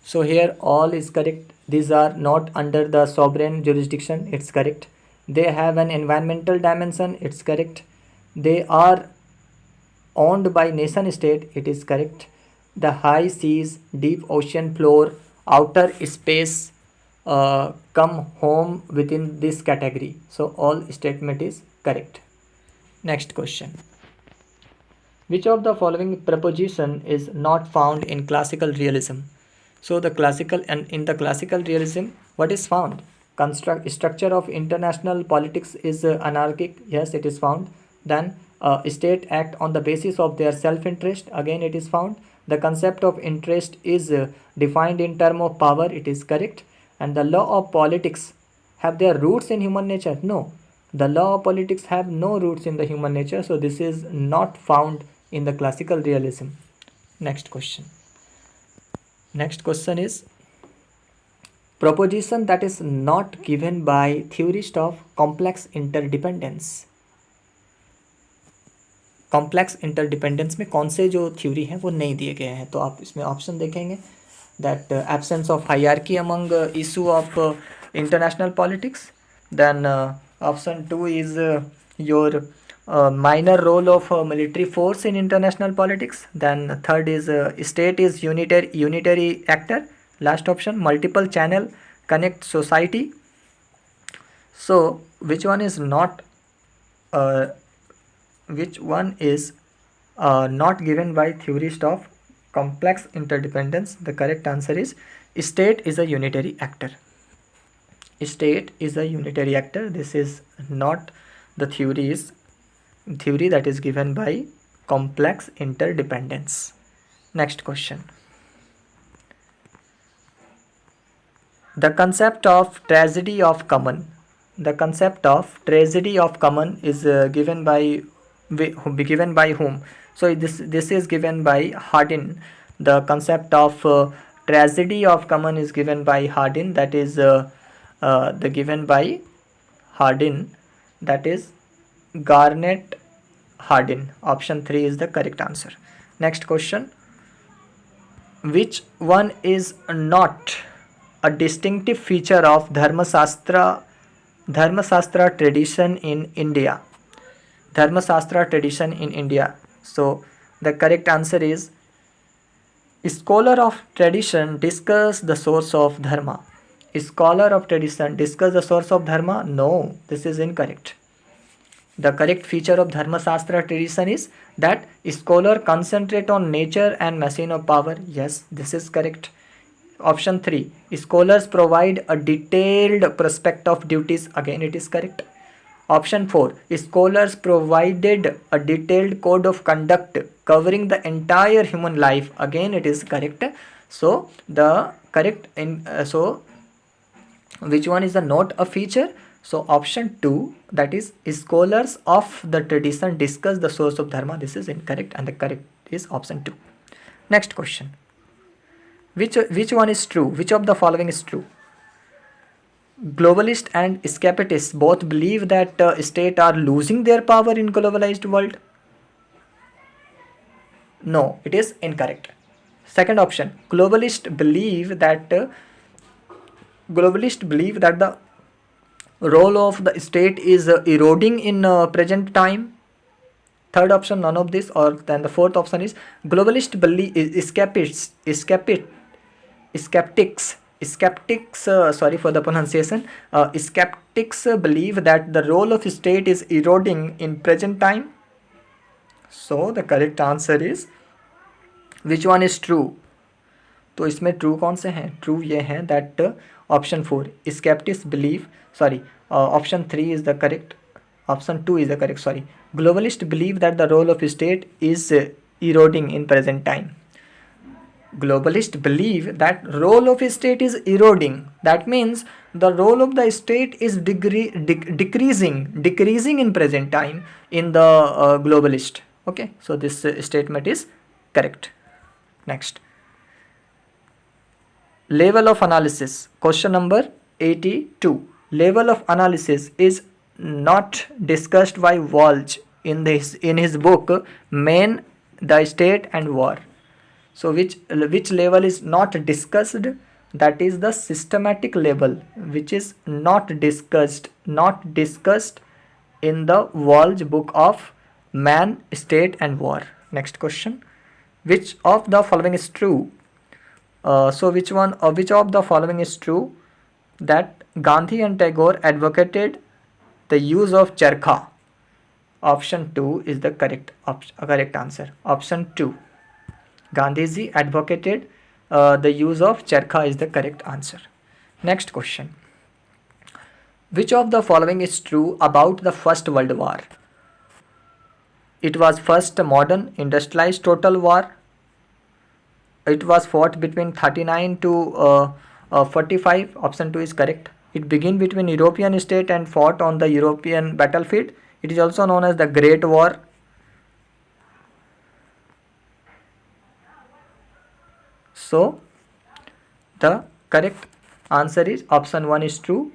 So here all is correct. These are not under the sovereign jurisdiction. It's correct. They have an environmental dimension. It's correct. They are owned by nation state. It is correct. The high seas, deep ocean floor, outer space come home within this category. So all statement is correct. Next question. Which of the following proposition is not found in classical realism? So the classical, and in the classical realism, what is found? Structure of international politics is anarchic. Yes, it is found. Then state act on the basis of their self-interest. Again, it is found. The concept of interest is defined in term of power. It is correct. And the law of politics have their roots in human nature? No. The law of politics have no roots in the human nature. So this is not found in the classical realism. Next question. Next question is proposition that is not given by theorist of complex interdependence. Complex interdependence में कौन से जो theory हैं वो नहीं दिए गए हैं, तो आप इसमें ऑप्शन देखेंगे that absence of hierarchy among issue of international politics, then option 2 is your minor role of military force in international politics, then third is state is unitary actor, last option multiple channel connect society. So which one is not not given by theorist of complex interdependence? The correct answer is state is a unitary actor. State is a unitary actor. This is not the theory that is given by complex interdependence. Next question. The concept of tragedy of common. The concept of tragedy of common is given by whom? So this is given by Hardin. The concept of tragedy of common is given by Hardin. That is given by Hardin. That is Garnet Hardin. Option 3 is the correct answer. Next question. Which one is not a distinctive feature of Dharmasastra tradition in India? Dharmasastra tradition in India. So the correct answer is scholar of tradition discuss the source of dharma. Scholar of tradition discuss the source of dharma? No, this is incorrect. The correct feature of Dharmasastra tradition is that scholar concentrate on nature and machine of power. Yes, this is correct. Option 3, scholars provide a detailed prospect of duties. Again, it is correct. Option 4, scholars provided a detailed code of conduct covering the entire human life. Again, it is correct. So the correct so which one is the not a feature? So option 2, that is scholars of the tradition discuss the source of dharma. This is incorrect, and the correct is option 2. Next question. Which one is true? Which of the following is true? Globalists and escapists both believe that states are losing their power in globalized world. No, it is incorrect. Second option, globalists believe that globalists believe that the role of the state is eroding in present time. Third option, none of this. Or then the fourth option is globalist believe skeptics, sorry for the pronunciation, skeptics believe that the role of state is eroding in present time. So the correct answer is, which one is true? तो इसमें true कौन से हैं? True ये हैं that option 4 sceptics believe, sorry option 3 is the correct, option 2 is the correct, sorry. Globalists believe that the role of state is eroding in present time. Globalists believe that role of state is eroding. That means the role of the state is decreasing in present time in the globalist. Okay, so this statement is correct. Next, level of analysis, question number 82. Level of analysis is not discussed by Walsh in his book Men, the State and War. So which level is not discussed? That is the systematic level, which is not discussed in the Walsh book of Man, State and War. Next question, which of the following is true? So which of the following is true? That Gandhi and Tagore advocated the use of charkha. Option 2 is the correct answer. Option 2, Gandhiji advocated the use of charkha is the correct answer. Next question, which of the following is true about the First World War? It was first modern industrialized total war. It was fought between 39 to 45. Option 2 is correct. It began between European state and fought on the European battlefield. It is also known as the Great War. So the correct answer is option 1 is true.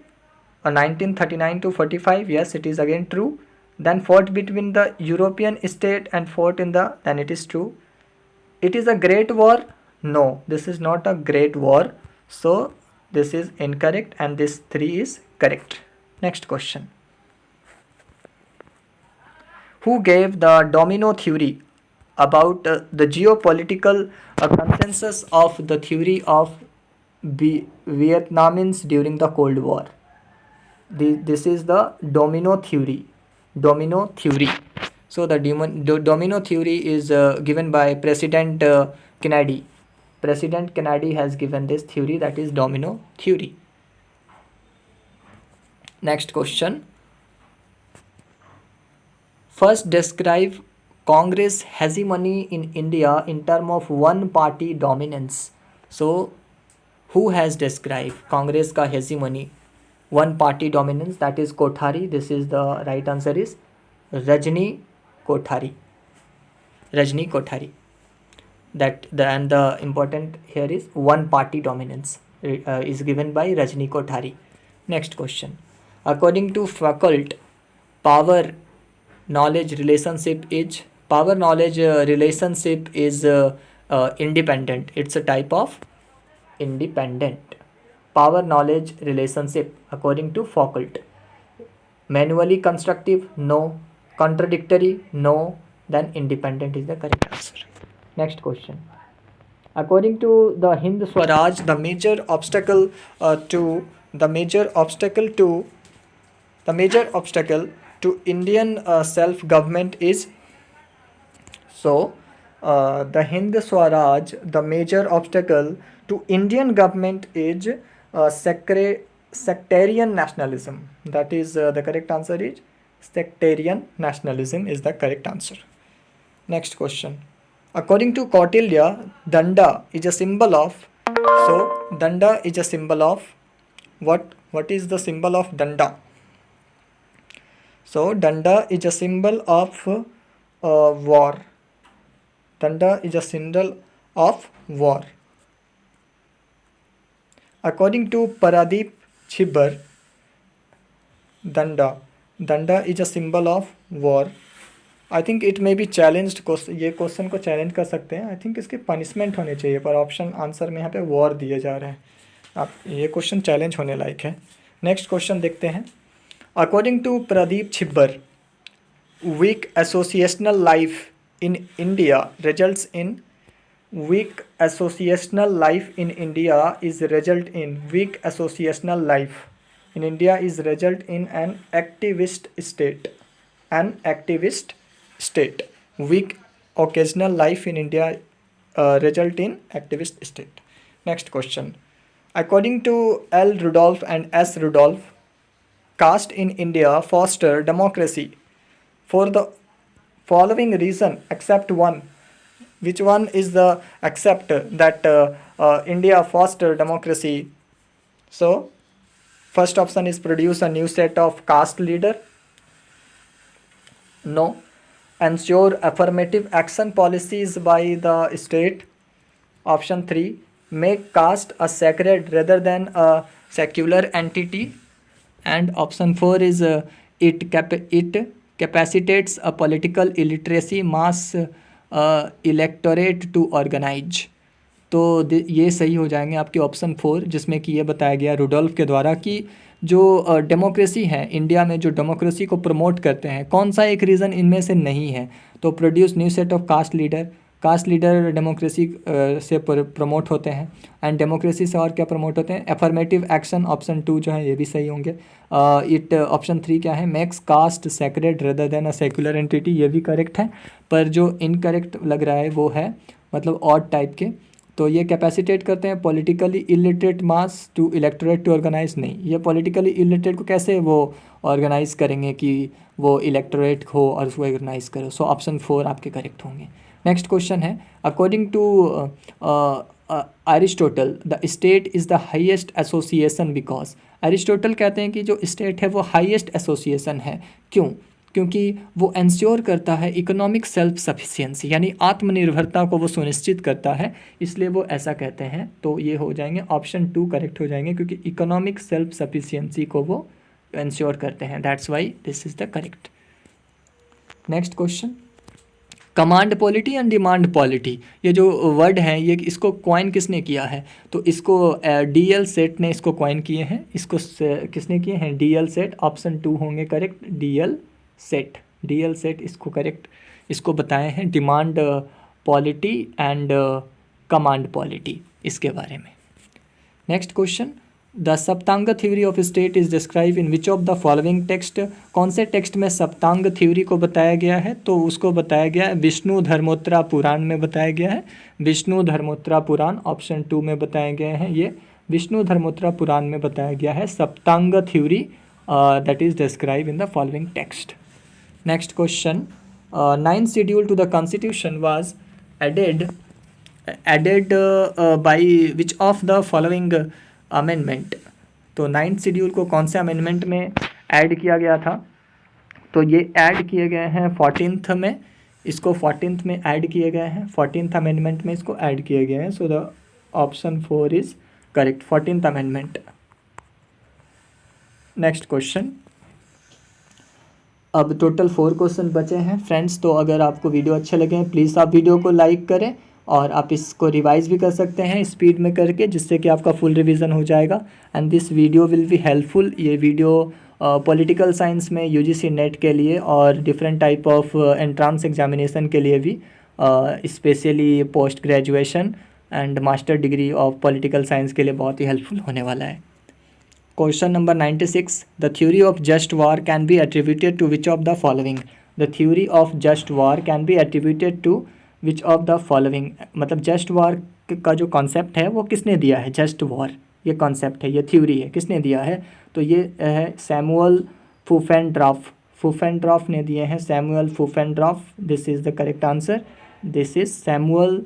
1939 to 45, yes, it is again true. Then fought between the European state and fought in the, then it is true. It is a great war. No, this is not a great war. So this is incorrect and this 3 is correct. Next question. Who gave the domino theory about the geopolitical consensus of the theory of Vietnamese during the Cold War? This is the domino theory. So the domino theory is given by President Kennedy. President Kennedy has given this theory, that is domino theory. Next question. First describe Congress hegemony in India in terms of one party dominance. So who has described Congress ka hegemony, one party dominance? That is Kothari. This is the right answer is Rajni Kothari. That and the important here is one party dominance is given by Rajni Kothari. Next question. According to Foucault, power knowledge relationship is independent. It's a type of independent. Power knowledge relationship according to Foucault. Manually constructive? No. Contradictory? No. Then independent is the correct answer. Next question. According to the Hind Swaraj, the major obstacle to Indian self-government is. So the Hind Swaraj, the major obstacle to Indian government is sectarian nationalism. That is the correct answer is sectarian nationalism is the correct answer. Next question. According to Kautilya, danda is a symbol of. So danda is a symbol of what? What is the symbol of danda? So danda is a symbol of war. Danda is a symbol of war. According to Paradeep Chibbar, danda is a symbol of war. I think it may be challenged, ये question को challenge कर सकते हैं. I think इसके punishment होने चाहिए, पर option answer में यहाँ पे वॉर दिए जा रहे हैं. आप ये क्वेश्चन चैलेंज होने लायक है। नेक्स्ट क्वेश्चन देखते हैं। According to Pradeep Chhibber, weak associational life in India results in weak associational life in India is result in weak associational life in India is result in an activist state, an activist state. Weak occasional life in India result in activist state. Next question. According to L. Rudolph and S. Rudolph, caste in India foster democracy for the following reason except one. Which one is the accept that India foster democracy? So first option is produce a new set of caste leader. No. Ensure affirmative action policies by the state. Option 3, make caste a sacred rather than a secular entity. And option 4 is it capacitates a political illiteracy mass electorate to organise. तो ये सही हो जाएंगे आपके option 4, जिसमें कि ये बताया गया रुडोल्फ के द्वारा कि जो डेमोक्रेसी है इंडिया में, जो डेमोक्रेसी को प्रमोट करते हैं, कौन सा एक रीज़न इनमें से नहीं है? तो produce new set of caste leader democracy से प्रमोट होते हैं। एंड डेमोक्रेसी से और क्या प्रमोट होते हैं? एफर्मेटिव एक्शन, ऑप्शन 2 जो है ये भी सही होंगे। इट ऑप्शन 3 क्या है? Makes caste sacred rather than a secular entity, ये भी करेक्ट है। पर जो इनकरेक्ट लग रहा है वो है मतलब ऑड टाइप के। तो ये कैपेसिटेट करते हैं politically illiterate mass to electorate to organise, नहीं, ये पॉलिटिकली इलिटरेट को कैसे वो ऑर्गेनाइज करेंगे कि वो इलेक्टोरेट हो और उसको ऑर्गेनाइज करो। सो ऑप्शन 4 आपके करेक्ट होंगे। नेक्स्ट क्वेश्चन है, according to Aristotle the state is the highest association because. एरिस्टोटल कहते हैं कि जो स्टेट है वो हाईएस्ट एसोसिएशन है। क्यों? क्योंकि वो इंश्योर करता है इकोनॉमिक सेल्फ सफिशिएंसी, यानी आत्मनिर्भरता को वो सुनिश्चित करता है, इसलिए वो ऐसा कहते हैं। तो ये हो जाएंगे ऑप्शन 2 करेक्ट हो जाएंगे, क्योंकि इकोनॉमिक सेल्फ सफिशिएंसी को वो इंश्योर करते हैं। That's why this is the correct. Next question, command polity and demand polity, ये जो वर्ड है ये इसको कॉइन किसने किया है? तो इसको डीएल सेट ने इसको कॉइन किए हैं। इसको किसने किए हैं? DL set. ऑप्शन 2 होंगे करेक्ट, डीएल सेट इसको करेक्ट, इसको बताए हैं demand polity and command polity इसके बारे में। Next question, the Saptanga theory of state is describe in which of the following text. कौन से टेक्स्ट में सप्तांग थ्योरी को बताया गया है? तो उसको बताया गया है विष्णु धर्मोत्तरा पुराण में बताया गया है। विष्णु धर्मोत्तरा पुराण ऑप्शन 2 में बताए गए हैं। ये विष्णु धर्मोत्तरा पुराण में बताया गया है Saptanga theory that is describe in the following text. Next question, 9th schedule to the constitution was added by which of the following amendment. तो 9th शेड्यूल को कौन से अमेंडमेंट में ऐड किया गया था? तो ये ऐड किए गए हैं 14th में, इसको 14th में ऐड किए गए हैं, 14th अमेंडमेंट में इसको ऐड किए गए हैं। So the option 4 is correct, 14th amendment. Next question, अब टोटल 4 क्वेश्चन बचे हैं फ्रेंड्स। तो अगर आपको वीडियो अच्छे लगे प्लीज़ आप वीडियो को लाइक करें, और आप इसको रिवाइज भी कर सकते हैं स्पीड में करके, जिससे कि आपका फुल रिवीजन हो जाएगा। And this video will be helpful. ये वीडियो पॉलिटिकल साइंस में यूजीसी नेट के लिए और different type of entrance examination के लिए भी, specially post graduation and master degree of political science के लिए बहुत ही हेल्पफुल होने वाला है। Question number 96, the theory of just war can be attributed to which of the following. The theory of just war can be attributed to which of the following, मतलब just war का जो concept है वो किसने दिया है? Just war ये concept है, ये थ्योरी है, किसने दिया है? तो ये है सैमुअल फूफेंड्रॉफ ने दिए हैं, Samuel Pufendorf. This is the correct answer, this is Samuel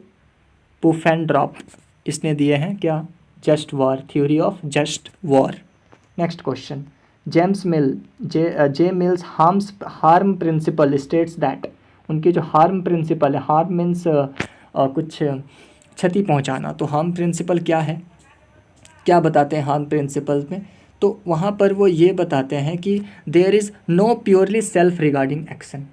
Pufendorf, इसने दिए हैं क्या? Just war, theory of just war. Next question, James Mill J Mills harm principle states that. उनकी जो हार्म प्रिंसिपल है, हार्म मीन्स कुछ क्षति पहुंचाना, तो हार्म प्रिंसिपल क्या है, क्या बताते हैं हार्म प्रिंसिपल में? तो वहाँ पर वो ये बताते हैं कि there is no purely self regarding action.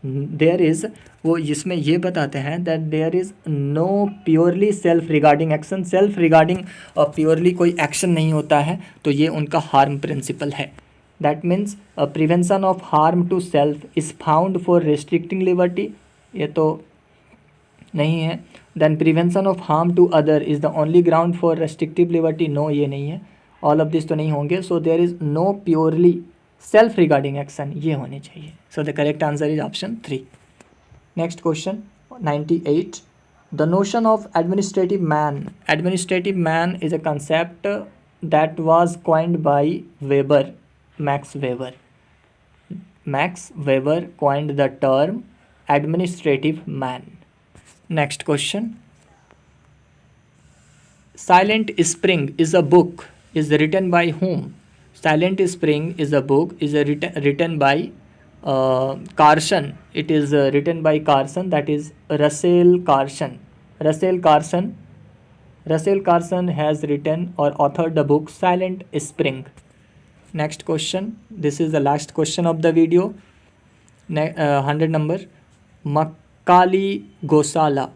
There is, वो इसमें ये बताते हैं that there is no purely self regarding action, self regarding और प्योरली कोई एक्शन नहीं होता है, तो ये उनका हार्म प्रिंसिपल है. That means prevention of harm to self is found for restricting liberty, ये तो नहीं है. Then prevention of harm to other is the only ground for restrictive liberty, no ये नहीं है. ऑल ऑफ दिस तो नहीं होंगे. So there is no purely self regarding action, ये होने चाहिए. So the correct answer is option 3. Next question 98. The notion of administrative man. Administrative man is a concept that was coined by Weber, Max Weber. Max Weber coined the term administrative man. Next question. Silent Spring is a book is written by whom? Silent Spring is a book is written by Carson. It is written by Carson, that is Russell Carson. Russell Carson has written or authored the book Silent Spring. Next question. This is the last question of the video. 100 number. Macaulay Gosala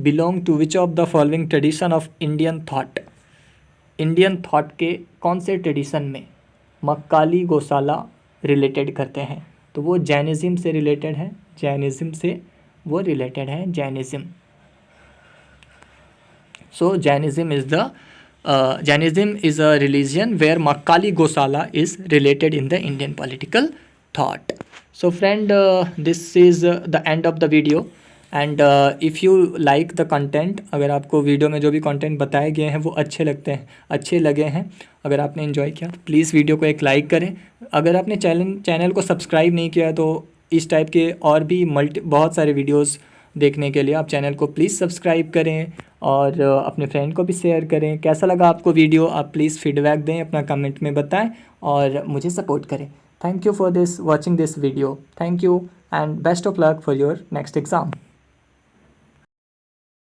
belong to which of the following tradition of Indian thought? Indian thought के कौन से tradition में मक्काली Gosala related करते हैं? तो वो Jainism से related है, Jainism so Jainism is a religion where Makkhali Gosala is related in the Indian political thought. So friend, this is the end of the video and if you like the content, अगर आपको video में जो भी कंटेंट बताए गए हैं वो अच्छे लगे हैं, अगर आपने एंजॉय किया तो प्लीज़ वीडियो को एक लाइक करें. अगर आपने चैनल को सब्सक्राइब नहीं किया तो इस टाइप के और भी बहुत सारे वीडियोस देखने के लिए आप चैनल को प्लीज़ सब्सक्राइब करें और अपने फ्रेंड को भी शेयर करें. कैसा लगा आपको वीडियो, आप प्लीज़ फीडबैक दें, अपना कमेंट में बताएं और मुझे सपोर्ट करें. Thank you for watching this video. Thank you and best of luck for your next exam.